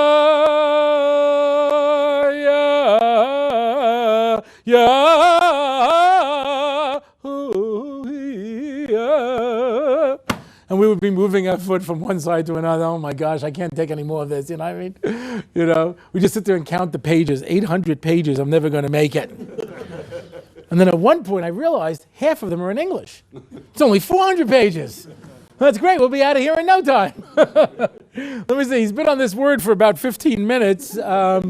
yeah, yeah, ooh, yeah. And we would be moving our foot from one side to another. Oh my gosh, I can't take any more of this, you know what I mean? We just sit there and count the pages, 800 pages, I'm never going to make it. And then at one point I realized half of them are in English. It's only 400 pages. That's great, we'll be out of here in no time. Let me see, he's been on this word for about 15 minutes. I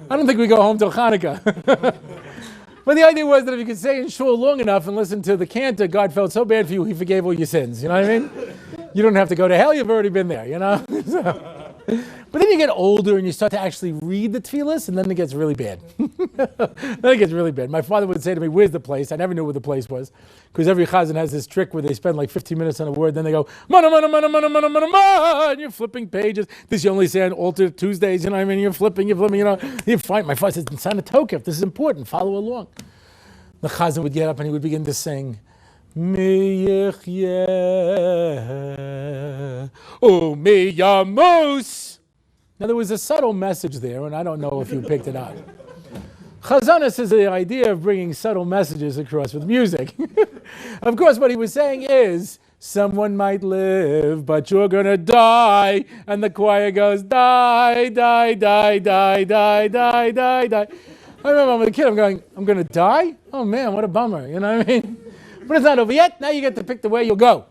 don't think we go home till Hanukkah. But the idea was that if you could stay in shul long enough and listen to the cantor, God felt so bad for you, he forgave all your sins. You know what I mean? You don't have to go to hell, you've already been there, But then you get older and you start to actually read the tefillas, and then it gets really bad. My father would say to me, where's the place? I never knew where the place was. Because every chazan has this trick where they spend like 15 minutes on a word, then they go, mana, mana, mana, mana, mana, mana, mana, and you're flipping pages. This you only say on alternate Tuesdays, you know what I mean? You're flipping, You fight. My father says, Nisana Tokef, this is important, follow along. The chazan would get up and he would begin to sing, Meyechyeh, O Meyamos. Now, there was a subtle message there, and I don't know if you picked it up. Chazanas is the idea of bringing subtle messages across with music. Of course, what he was saying is, someone might live, but you're going to die. And the choir goes, die, die, die, die, die, die, die, die. I remember when I was a kid, I'm going to die? Oh, man, what a bummer, you know what I mean? But it's not over yet. Now you get to pick the way you'll go.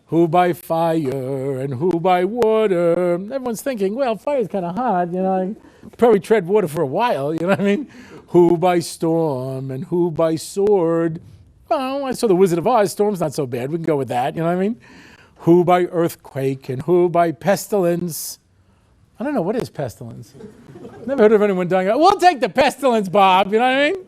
Who by fire and who by water? Everyone's thinking, well, fire's kind of hot, Probably tread water for a while, you know what I mean? Who by storm and who by sword? Well, I saw The Wizard of Oz. Storm's not so bad. We can go with that, you know what I mean? Who by earthquake and who by pestilence? I don't know, what is pestilence? Never heard of anyone dying. We'll take the pestilence, Bob, you know what I mean?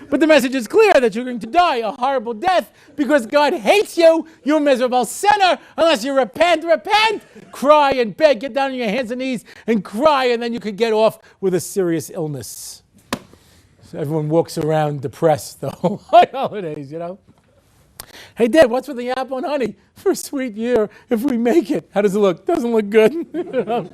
But the message is clear that you're going to die a horrible death because God hates you, you miserable sinner, unless you repent, cry and beg, get down on your hands and knees and cry, and then you could get off with a serious illness. So everyone walks around depressed the whole holidays, you know. Hey, Dad, what's with the apple and honey? For a sweet year, if we make it. How does it look? Doesn't look good. You know?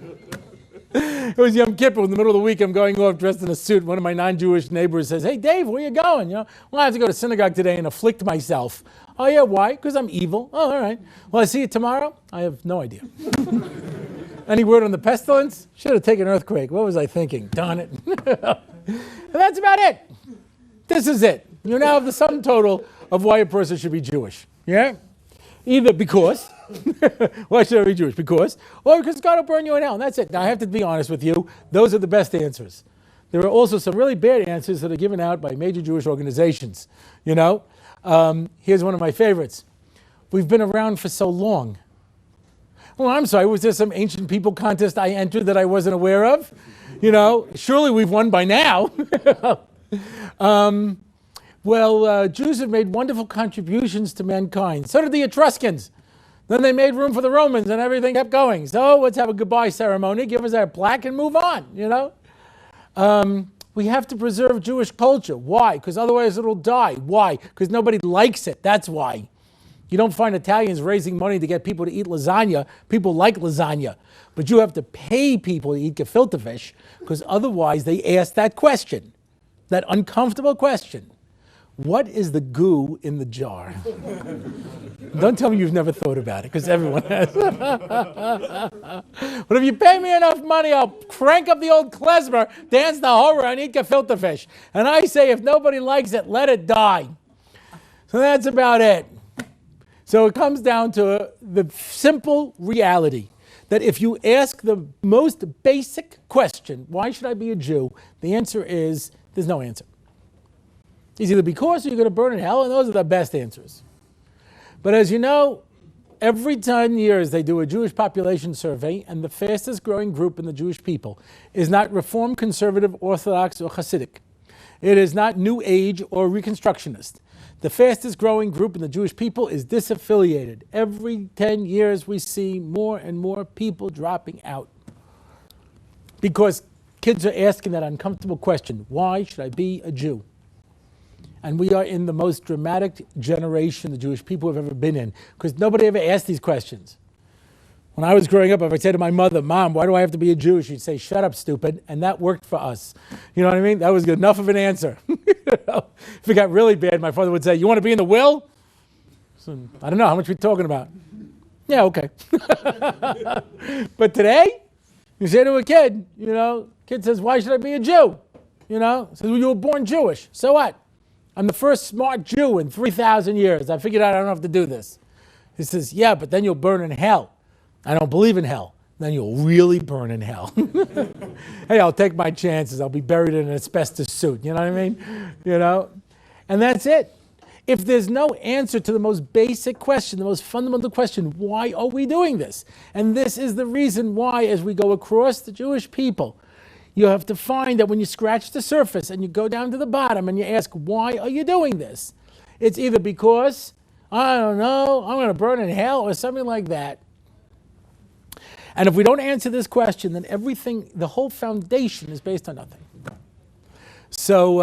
It was Yom Kippur. In the middle of the week, I'm going off dressed in a suit. One of my non-Jewish neighbors says, "Hey, Dave, where you going?" You know, well, I have to go to synagogue today and afflict myself. Oh, yeah, why? Because I'm evil. Oh, all right. Well, I see you tomorrow? I have no idea. Any word on the pestilence? Should have taken earthquake. What was I thinking? Darn it. And that's about it. This is it. You now have the sum total of why a person should be Jewish. Yeah? Either because, why should I be Jewish? Because, or because God will burn you in hell. And that's it. Now, I have to be honest with you. Those are the best answers. There are also some really bad answers that are given out by major Jewish organizations. You know? Here's one of my favorites. We've been around for so long. Well, I'm sorry. Was there some ancient people contest I entered that I wasn't aware of? You know? Surely we've won by now. Jews have made wonderful contributions to mankind. So did the Etruscans. Then they made room for the Romans and everything kept going. So let's have a goodbye ceremony, give us our plaque and move on, you know. We have to preserve Jewish culture. Why? Because otherwise it'll die. Why? Because nobody likes it. That's why. You don't find Italians raising money to get people to eat lasagna. People like lasagna. But you have to pay people to eat gefilte fish because otherwise they ask that question, that uncomfortable question. What is the goo in the jar? Don't tell me you've never thought about it, because everyone has. But if you pay me enough money, I'll crank up the old klezmer, dance the horror, and eat gefilte fish. And I say, if nobody likes it, let it die. So that's about it. So it comes down to the simple reality that if you ask the most basic question, why should I be a Jew? The answer is, there's no answer. It's either because or you're going to burn in hell, and those are the best answers. But as you know, every 10 years they do a Jewish population survey, and the fastest growing group in the Jewish people is not Reform, Conservative, Orthodox, or Hasidic. It is not New Age or Reconstructionist. The fastest growing group in the Jewish people is disaffiliated. Every 10 years we see more and more people dropping out. Because kids are asking that uncomfortable question, why should I be a Jew? And we are in the most dramatic generation the Jewish people have ever been in, because nobody ever asked these questions. When I was growing up, if I said to my mother, "Mom, why do I have to be a Jew?" she'd say, "Shut up, stupid." And that worked for us. You know what I mean? That was good enough of an answer. If it got really bad, my father would say, "You want to be in the will?" So, I don't know, how much are we talking about? Yeah, okay. But today, you say to a kid, you know, kid says, "Why should I be a Jew?" You know, says, "Well, you were born Jewish." So what? I'm the first smart Jew in 3,000 years. I figured out I don't have to do this. He says, "Yeah, but then you'll burn in hell." I don't believe in hell. Then you'll really burn in hell. Hey, I'll take my chances. I'll be buried in an asbestos suit. You know what I mean? You know? And that's it. If there's no answer to the most basic question, the most fundamental question, why are we doing this? And this is the reason why, as we go across the Jewish people, you have to find that when you scratch the surface and you go down to the bottom and you ask, why are you doing this? It's either because, I don't know, I'm going to burn in hell or something like that. And if we don't answer this question, then everything, the whole foundation is based on nothing. So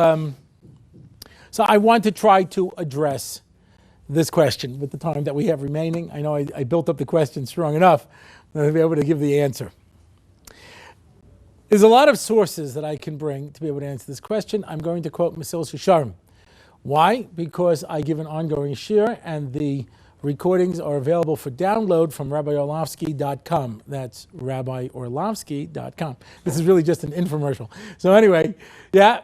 I want to try to address this question with the time that we have remaining. I know I built up the question strong enough to be able to give the answer. There's a lot of sources that I can bring to be able to answer this question. I'm going to quote Mesilas Yesharim. Why? Because I give an ongoing shir, and the recordings are available for download from RabbiOrlofsky.com. That's RabbiOrlofsky.com. This is really just an infomercial. So anyway, yeah.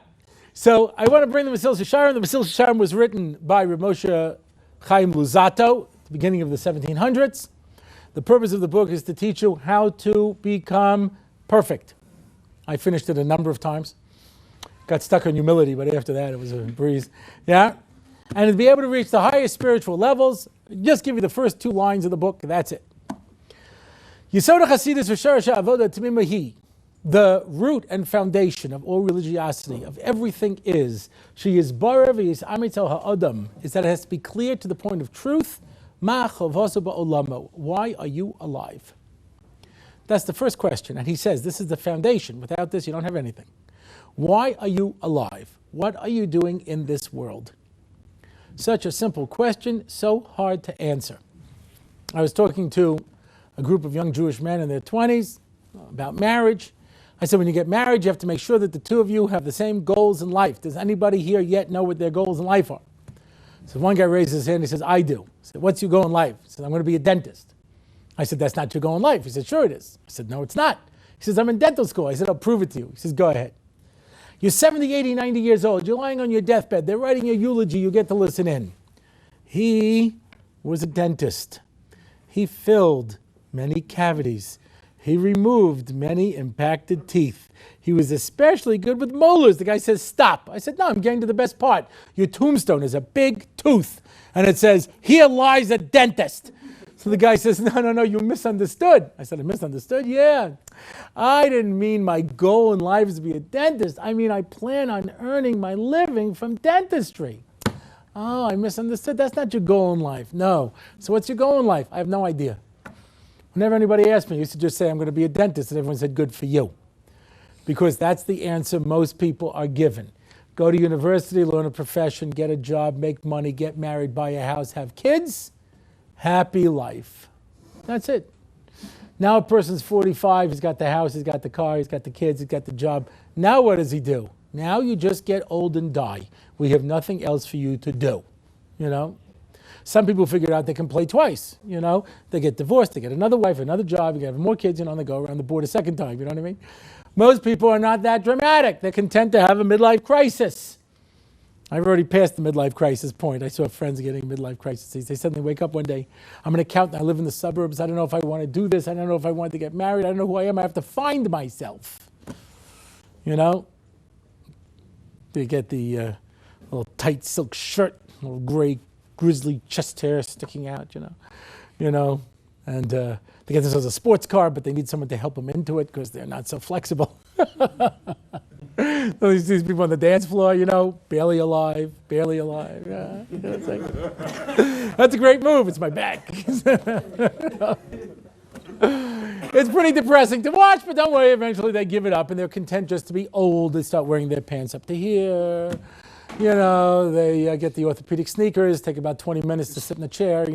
So I want to bring the Mesilas Yesharim. The Mesilas Yesharim was written by Rav Moshe Chaim Luzzatto at the beginning of the 1700s. The purpose of the book is to teach you how to become perfect. I finished it a number of times. Got stuck on humility, but after that it was a breeze. Yeah? And to be able to reach the highest spiritual levels, just give you the first 2 lines of the book, that's it. Yesod HaChasidus v'sharash ha'avoda t'mima hi. The root and foundation of all religiosity, of everything is, she is bara v'yis amitel ha'adam, is that it has to be clear to the point of truth. Ma chovaso ba'olamo. Why are you alive? That's the first question. And he says, this is the foundation. Without this, you don't have anything. Why are you alive? What are you doing in this world? Such a simple question, so hard to answer. I was talking to a group of young Jewish men in their 20s about marriage. I said, when you get married, you have to make sure that the two of you have the same goals in life. Does anybody here yet know what their goals in life are? So one guy raises his hand and he says, I do. I said, what's your goal in life? He said, I'm going to be a dentist. I said, that's not your goal in life. He said, sure it is. I said, no, it's not. He says, I'm in dental school. I said, I'll prove it to you. He says, go ahead. You're 70, 80, 90 years old. You're lying on your deathbed. They're writing your eulogy. You get to listen in. He was a dentist. He filled many cavities. He removed many impacted teeth. He was especially good with molars. The guy says, stop. I said, no, I'm getting to the best part. Your tombstone is a big tooth. And it says, here lies a dentist. So the guy says, no, you misunderstood. I said, I misunderstood? Yeah. I didn't mean my goal in life is to be a dentist. I mean, I plan on earning my living from dentistry. Oh, I misunderstood. That's not your goal in life. No. So what's your goal in life? I have no idea. Whenever anybody asked me, I used to just say, I'm going to be a dentist, and everyone said, good for you. Because that's the answer most people are given. Go to university, learn a profession, get a job, make money, get married, buy a house, have kids. Happy life. That's it. Now a person's 45, he's got the house, he's got the car, he's got the kids, he's got the job. Now what does he do? Now you just get old and die. We have nothing else for you to do. You know? Some people figure out they can play twice. You know? They get divorced, they get another wife, another job, you have more kids, and they go around the board a second time. You know what I mean? Most people are not that dramatic. They're content to have a midlife crisis. I've already passed the midlife crisis point. I saw friends getting midlife crises. They suddenly wake up one day, I'm an accountant, I live in the suburbs, I don't know if I want to do this, I don't know if I want to get married, I don't know who I am, I have to find myself. You know? They get the little tight silk shirt, little gray grizzly chest hair sticking out, you know, and they get themselves a sports car, but they need someone to help them into it because they're not so flexible. So these people on the dance floor, barely alive. Yeah, it's like, that's a great move. It's my back. It's pretty depressing to watch, but don't worry. Eventually they give it up and they're content just to be old. They start wearing their pants up to here. They get the orthopedic sneakers, take about 20 minutes to sit in the chair,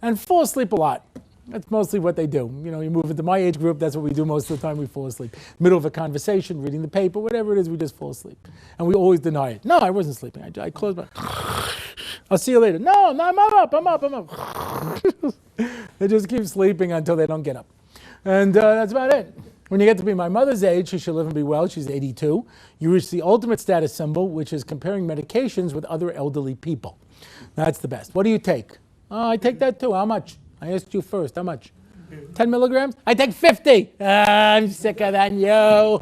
and fall asleep a lot. That's mostly what they do. You move into my age group, that's what we do most of the time, we fall asleep. Middle of a conversation, reading the paper, whatever it is, we just fall asleep. And we always deny it. No, I wasn't sleeping. I closed my... I'll see you later. No, I'm up. They just keep sleeping until they don't get up. And that's about it. When you get to be my mother's age, she should live and be well, she's 82, you reach the ultimate status symbol, which is comparing medications with other elderly people. That's the best. What do you take? Oh, I take that too. How much? I asked you first. How much? 10 milligrams? I take 50. I'm sicker than you.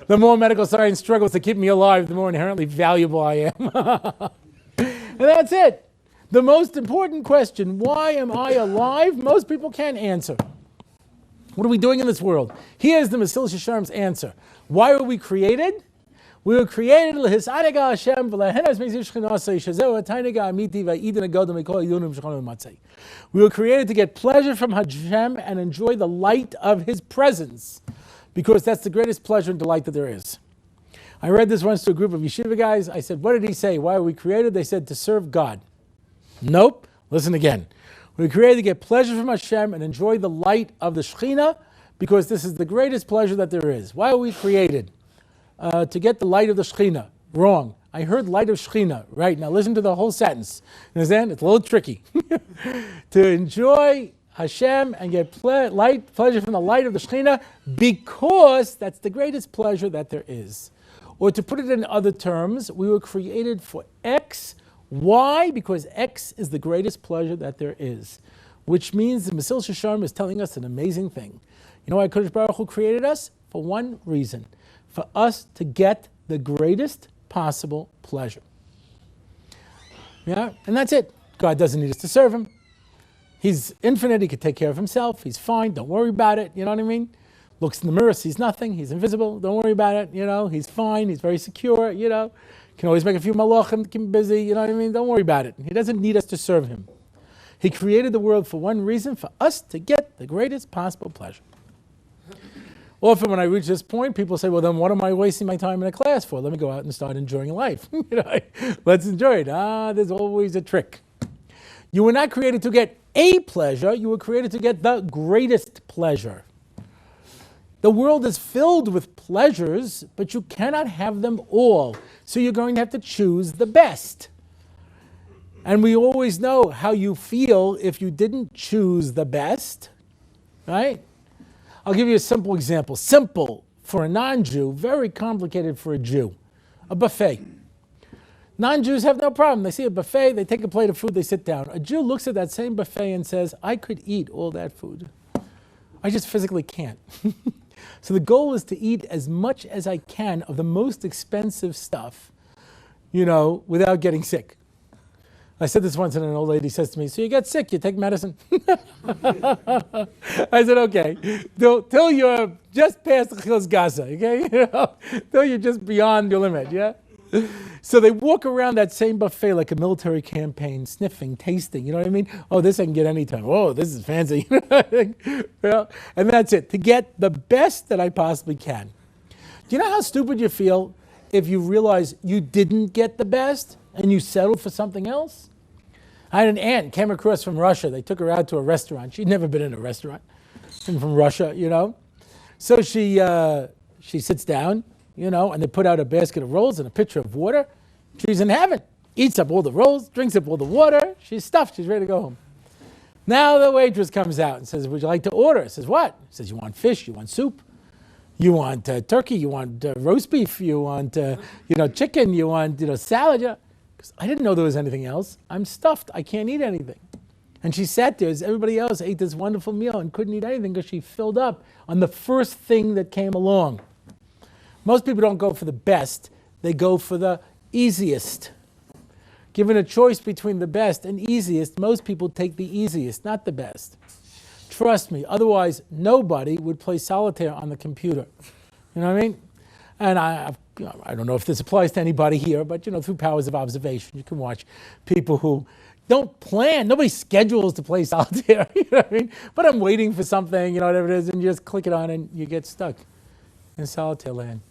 The more medical science struggles to keep me alive, the more inherently valuable I am. And that's it. The most important question, why am I alive? Most people can't answer. What are we doing in this world? Here's the Mesilas Yesharim's answer. Why were we created? We were created we were created to get pleasure from Hashem and enjoy the light of His presence, because that's the greatest pleasure and delight that there is. I read this once to a group of yeshiva guys. I said, what did he say? Why were we created? They said, to serve God. Nope. Listen again. We were created to get pleasure from Hashem and enjoy the light of the Shekhinah, because this is the greatest pleasure that there is. Why are we created? To get the light of the Shekhinah. Wrong. I heard light of Shekhinah. Right. Now listen to the whole sentence. Understand? It's a little tricky. To enjoy Hashem and get pleasure from the light of the Shekhinah, because that's the greatest pleasure that there is. Or to put it in other terms, we were created for X. Why? Because X is the greatest pleasure that there is. Which means the Mesilas Yesharim is telling us an amazing thing. You know why Kadosh Baruch Hu created us? for one reason, for us to get the greatest possible pleasure. Yeah, and that's it. God doesn't need us to serve him. He's infinite, he could take care of himself, he's fine, don't worry about it, you know what I mean? Looks in the mirror, sees nothing, he's invisible, don't worry about it, you know, he's fine, he's very secure, you know. Can always make a few malachim, keep him busy, you know what I mean? Don't worry about it. He doesn't need us to serve him. He created the world for one reason, for us to get the greatest possible pleasure. Often when I reach this point, people say, well, then what am I wasting my time in a class for? Let me go out and start enjoying life. You know, let's enjoy it. There's always a trick. You were not created to get a pleasure, you were created to get the greatest pleasure. The world is filled with pleasures, but you cannot have them all. So you're going to have to choose the best. And we always know how you feel if you didn't choose the best, right? I'll give you a simple example. Simple for a non-Jew, very complicated for a Jew. A buffet. Non-Jews have no problem. They see a buffet, they take a plate of food, they sit down. A Jew looks at that same buffet and says, I could eat all that food. I just physically can't. So the goal is to eat as much as I can of the most expensive stuff, you know, without getting sick. I said this once and an old lady says to me, so you get sick, you take medicine? I said, okay, till you're just past the Chil's Gaza, okay? You know, till you're just beyond your limit, yeah? So they walk around that same buffet like a military campaign, sniffing, tasting, you know what I mean? Oh, this I can get anytime. Oh, this is fancy. You know? And that's it, to get the best that I possibly can. Do you know how stupid you feel if you realize you didn't get the best and you settled for something else? I had an aunt came across from Russia. They took her out to a restaurant. She'd never been in a restaurant. And from Russia, you know. So she sits down, you know, and they put out a basket of rolls and a pitcher of water. She's in heaven. Eats up all the rolls, drinks up all the water. She's stuffed. She's ready to go home. Now the waitress comes out and says, would you like to order? Says, what? Says, you want fish? You want soup? You want turkey? You want roast beef? You want, chicken? You want, salad? Yeah. Because I didn't know there was anything else. I'm stuffed. I can't eat anything. And she sat there as everybody else ate this wonderful meal and couldn't eat anything because she filled up on the first thing that came along. Most people don't go for the best. They go for the easiest. Given a choice between the best and easiest, most people take the easiest, not the best. Trust me, otherwise nobody would play solitaire on the computer. You know what I mean? And I don't know if this applies to anybody here, but through powers of observation, you can watch people who don't plan. Nobody schedules to play solitaire. You know what I mean? But I'm waiting for something, whatever it is, and you just click it on and you get stuck in solitaire land.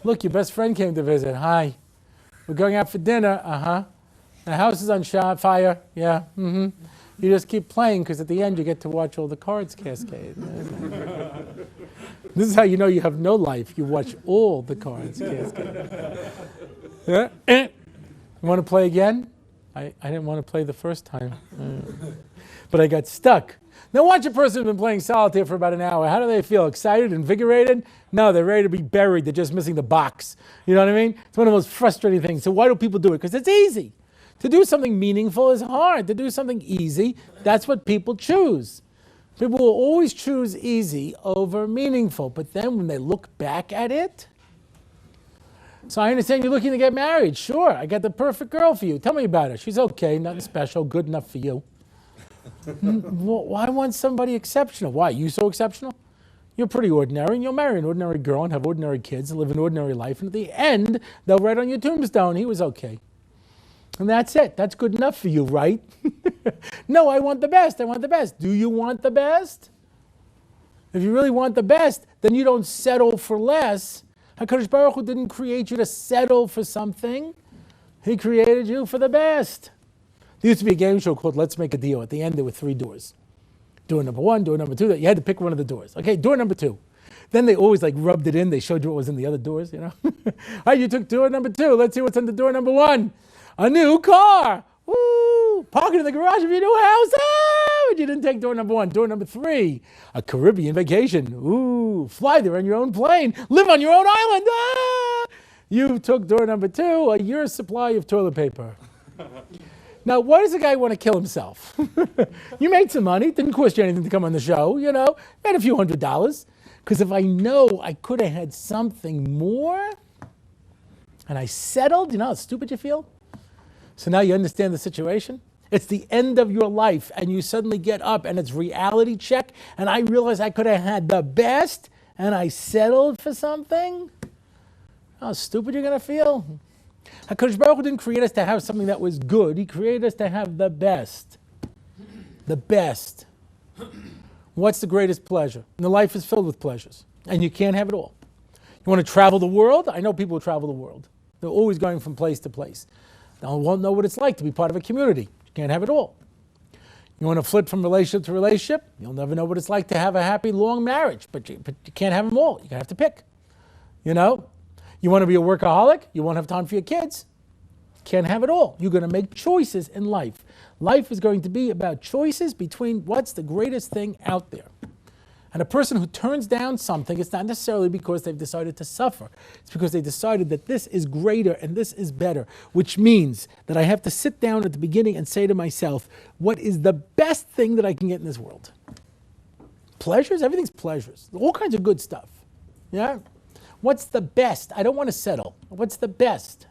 Look, your best friend came to visit. Hi. We're going out for dinner. Uh-huh. The house is on fire. Yeah. Mm-hmm. You just keep playing because at the end you get to watch all the cards cascade. This is how you know you have no life. You watch all the cards cascade. Yeah? You want to play again? I didn't want to play the first time. But I got stuck. Now watch a person who's been playing solitaire for about an hour. How do they feel? Excited, invigorated? No, they're ready to be buried. They're just missing the box. You know what I mean? It's one of the most frustrating things. So why do people do it? Because it's easy. To do something meaningful is hard. To do something easy, that's what people choose. People will always choose easy over meaningful. But then when they look back at it, so I understand you're looking to get married. Sure, I got the perfect girl for you. Tell me about her. She's okay, nothing special, good enough for you. Why want somebody exceptional? Why? You so exceptional? You're pretty ordinary, and you'll marry an ordinary girl and have ordinary kids and live an ordinary life. And at the end, they'll write on your tombstone, he was okay. And that's it. That's good enough for you, right? No, I want the best. I want the best. Do you want the best? If you really want the best, then you don't settle for less. HaKadosh Baruch Hu didn't create you to settle for something. He created you for the best. There used to be a game show called Let's Make a Deal. At the end, there were 3 doors. Door number 1, door number 2. You had to pick one of the doors. Okay, door number 2. Then they always rubbed it in. They showed you what was in the other doors, All right, you took door number 2. Let's see what's in the door number 1. A new car. Woo! Parking in the garage of your new house. Ah! But you didn't take door number 1. Door number 3. A Caribbean vacation. Ooh! Fly there on your own plane. Live on your own island. Ah! You took door number 2. A year's supply of toilet paper. Now, why does a guy want to kill himself? You made some money. It didn't cost you anything to come on the show, Made a few $100. Because if I know I could have had something more, and I settled, you know how stupid you feel? So now you understand the situation? It's the end of your life, and you suddenly get up, and it's reality check, and I realize I could have had the best, and I settled for something? How stupid you're going to feel? HaKadosh Baruch Hu didn't create us to have something that was good. He created us to have the best. The best. What's the greatest pleasure? And the life is filled with pleasures, and you can't have it all. You want to travel the world? I know people who travel the world. They're always going from place to place. They won't know what it's like to be part of a community. You can't have it all. You want to flip from relationship to relationship? You'll never know what it's like to have a happy, long marriage, but you can't have them all. You have to pick. You know? You want to be a workaholic? You won't have time for your kids. Can't have it all. You're going to make choices in life. Life is going to be about choices between what's the greatest thing out there. And a person who turns down something, it's not necessarily because they've decided to suffer. It's because they decided that this is greater and this is better, which means that I have to sit down at the beginning and say to myself, what is the best thing that I can get in this world? Pleasures? Everything's pleasures. All kinds of good stuff. Yeah? What's the best? I don't want to settle. What's the best?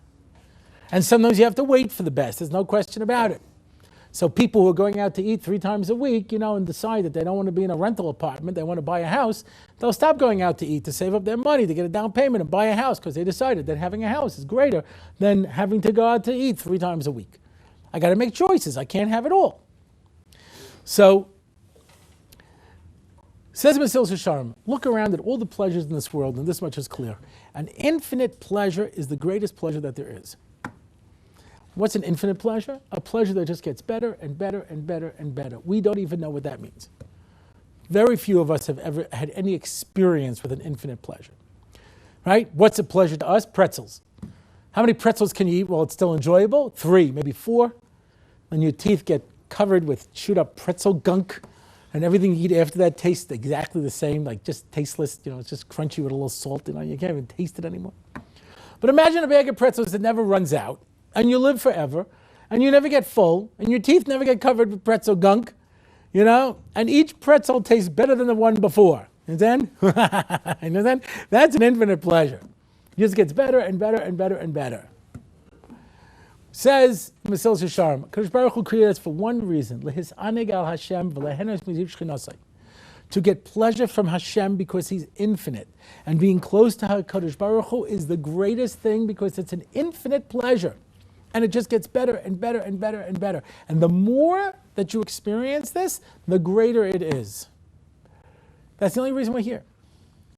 And sometimes you have to wait for the best. There's no question about it. So people who are going out to eat 3 times a week, you know, and decide that they don't want to be in a rental apartment, they want to buy a house, they'll stop going out to eat to save up their money to get a down payment and buy a house because they decided that having a house is greater than having to go out to eat 3 times a week. I got to make choices. I can't have it all. So, says Mesilas Yesharim, look around at all the pleasures in this world, and this much is clear. An infinite pleasure is the greatest pleasure that there is. What's an infinite pleasure? A pleasure that just gets better and better and better and better. We don't even know what that means. Very few of us have ever had any experience with an infinite pleasure. Right? What's a pleasure to us? Pretzels. How many pretzels can you eat while it's still enjoyable? 3, maybe 4. And your teeth get covered with chewed up pretzel gunk, and everything you eat after that tastes exactly the same, like just tasteless, you know, it's just crunchy with a little salt, you know, you can't even taste it anymore. But imagine a bag of pretzels that never runs out, and you live forever, and you never get full, and your teeth never get covered with pretzel gunk, you know, and each pretzel tastes better than the one before. Understand? Understand? That's an infinite pleasure. It just gets better and better and better and better. Says Mesilas Yesharim, Kadosh Baruch Hu created us for one reason, lehisaneg al Hashem v'lehenos miziv shechinasai, to get pleasure from Hashem because He's infinite, and being close to Kadosh Baruch Hu is the greatest thing because it's an infinite pleasure. And it just gets better and better and better and better. And the more that you experience this, the greater it is. That's the only reason we're here.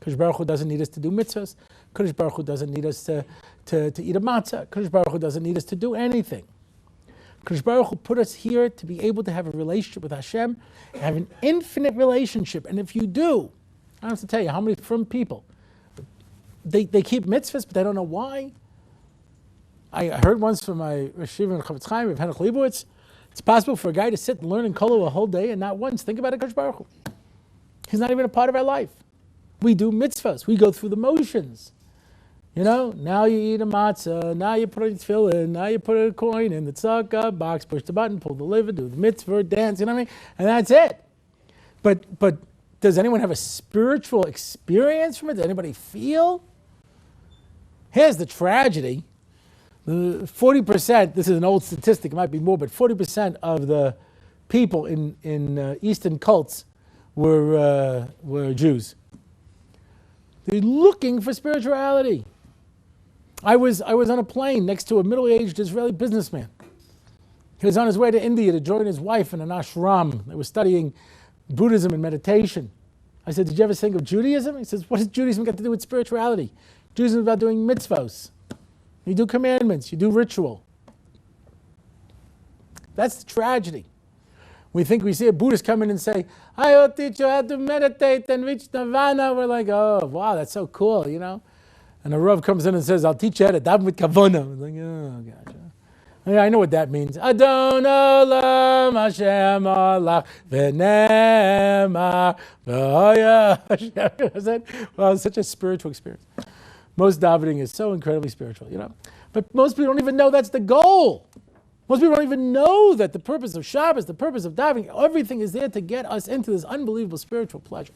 Kadosh Baruch Hu doesn't need us to do mitzvahs. Kadosh Baruch Hu doesn't need us to eat a matzah. Kadosh Baruch Hu doesn't need us to do anything. Kadosh Baruch Hu put us here to be able to have a relationship with Hashem, have an infinite relationship. And if you do, I don't have to tell you how many from people, they keep mitzvahs, but they don't know why. I heard once from my Rosh Yeshiva in Chavetz Chaim, Rav Henoch Leibowitz, it's possible for a guy to sit and learn in Kolo a whole day and not once think about Kadosh Baruch Hu. He's not even a part of our life. We do mitzvahs. We go through the motions. You know, now you eat a matzah, now you put a tefillin, now you put a coin in the tzedakah box, push the button, pull the lever, do the mitzvah, dance, you know what I mean? And that's it. But does anyone have a spiritual experience from it? Does anybody feel? Here's the tragedy. 40%, this is an old statistic, it might be more, but 40% of the people in Eastern cults were Jews. They're looking for spirituality. I was on a plane next to a middle-aged Israeli businessman. He was on his way to India to join his wife in an ashram. They were studying Buddhism and meditation. I said, did you ever think of Judaism? He says, what does Judaism got to do with spirituality? Judaism is about doing mitzvahs. You do commandments, you do ritual. That's the tragedy. We see a Buddhist come in and say, I will teach you how to meditate and reach nirvana. We're like, oh, wow, that's so cool, you know. And a Rav comes in and says, I'll teach you how to daven with kavanah. We're like, oh, gosh. Yeah, I know what that means. Adon olam Hashem alach v'nema v'hoya Hashem. Well, it's such a spiritual experience. Most davening is so incredibly spiritual, you know. But most people don't even know that's the goal. Most people don't even know that the purpose of Shabbos, the purpose of davening, everything is there to get us into this unbelievable spiritual pleasure.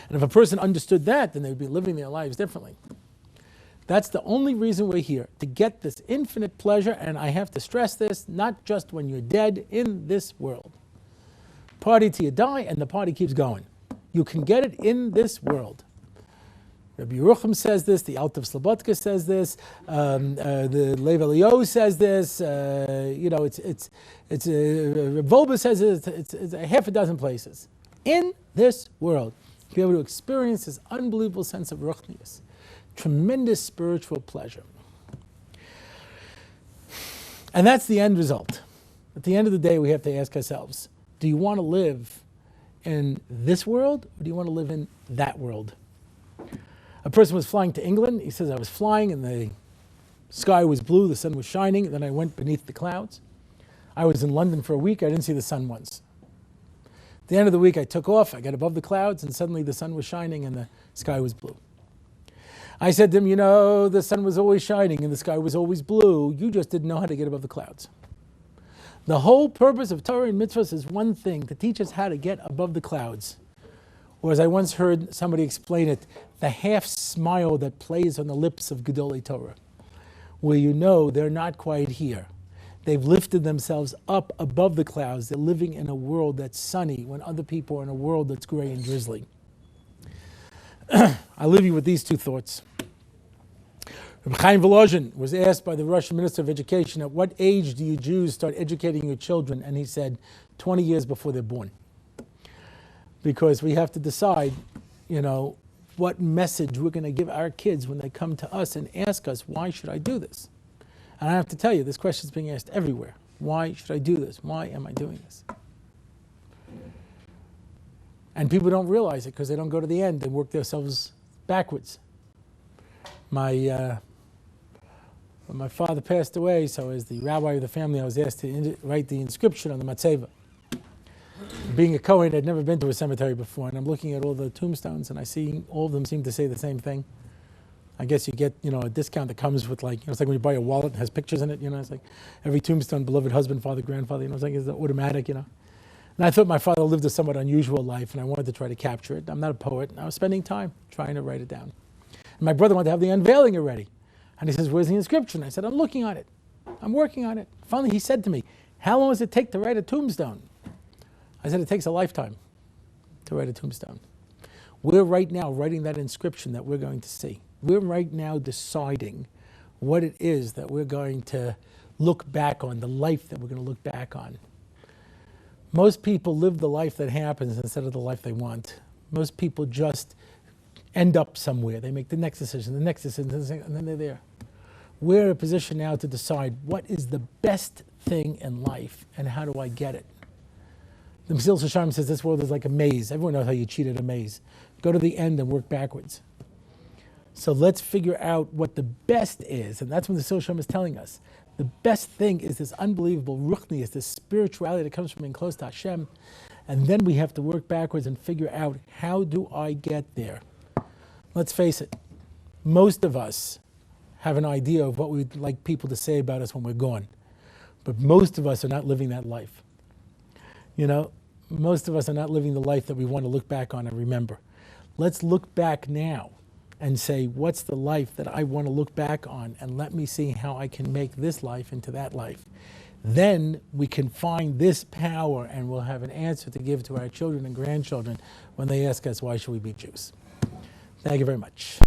And if a person understood that, then they would be living their lives differently. That's the only reason we're here, to get this infinite pleasure, and I have to stress this, not just when you're dead, in this world. Party till you die, and the party keeps going. You can get it in this world. Rabbi Yerucham says this, the Altav Slobodka says this, the Lev Elio says this, Volba says it, it's a half a dozen places. In this world, to be able to experience this unbelievable sense of ruchnius, tremendous spiritual pleasure. And that's the end result. At the end of the day, we have to ask ourselves, do you want to live in this world, or do you want to live in that world? A person was flying to England. He says, I was flying and the sky was blue, the sun was shining, and then I went beneath the clouds. I was in London for a week, I didn't see the sun once. At the end of the week, I took off, I got above the clouds, and suddenly the sun was shining and the sky was blue. I said to him, the sun was always shining and the sky was always blue, you just didn't know how to get above the clouds. The whole purpose of Torah and mitzvahs is one thing, to teach us how to get above the clouds. Or as I once heard somebody explain it, the half smile that plays on the lips of Gedolei Torah, where they're not quite here. They've lifted themselves up above the clouds. They're living in a world that's sunny when other people are in a world that's gray and drizzly. I'll leave you with these two thoughts. Rabbi Chaim Volozhin was asked by the Russian Minister of Education, at what age do you Jews start educating your children? And he said, 20 years before they're born. Because we have to decide, what message we're going to give our kids when they come to us and ask us, why should I do this? And I have to tell you, this question is being asked everywhere. Why should I do this? Why am I doing this? And people don't realize it because they don't go to the end and work themselves backwards. When my father passed away, so as the rabbi of the family, I was asked to write the inscription on the matzeva. Being a Kohen, I'd never been to a cemetery before, and I'm looking at all the tombstones, and I see all of them seem to say the same thing. I guess you get, a discount that comes with it's like when you buy a wallet and has pictures in it, it's like every tombstone, beloved husband, father, grandfather, it's like it's automatic, And I thought my father lived a somewhat unusual life, and I wanted to try to capture it. I'm not a poet, and I was spending time trying to write it down. And my brother wanted to have the unveiling already. And he says, where's the inscription? I said, I'm looking on it. I'm working on it. Finally, he said to me, how long does it take to write a tombstone? I said, it takes a lifetime to write a tombstone. We're right now writing that inscription that we're going to see. We're right now deciding what it is that we're going to look back on, the life that we're going to look back on. Most people live the life that happens instead of the life they want. Most people just end up somewhere. They make the next decision, and then they're there. We're in a position now to decide what is the best thing in life and how do I get it. The Mesilas Yesharim says this world is like a maze. Everyone knows how you cheat at a maze. Go to the end and work backwards. So let's figure out what the best is, and that's what the Mesilas Yesharim is telling us. The best thing is this unbelievable ruchnius, this spirituality that comes from being close to Hashem, and then we have to work backwards and figure out, how do I get there? Let's face it, most of us have an idea of what we'd like people to say about us when we're gone, but most of us are not living that life. Most of us are not living the life that we want to look back on and remember. Let's look back now and say, what's the life that I want to look back on, and let me see how I can make this life into that life. Then we can find this power, and we'll have an answer to give to our children and grandchildren when they ask us, why should we be Jews? Thank you very much.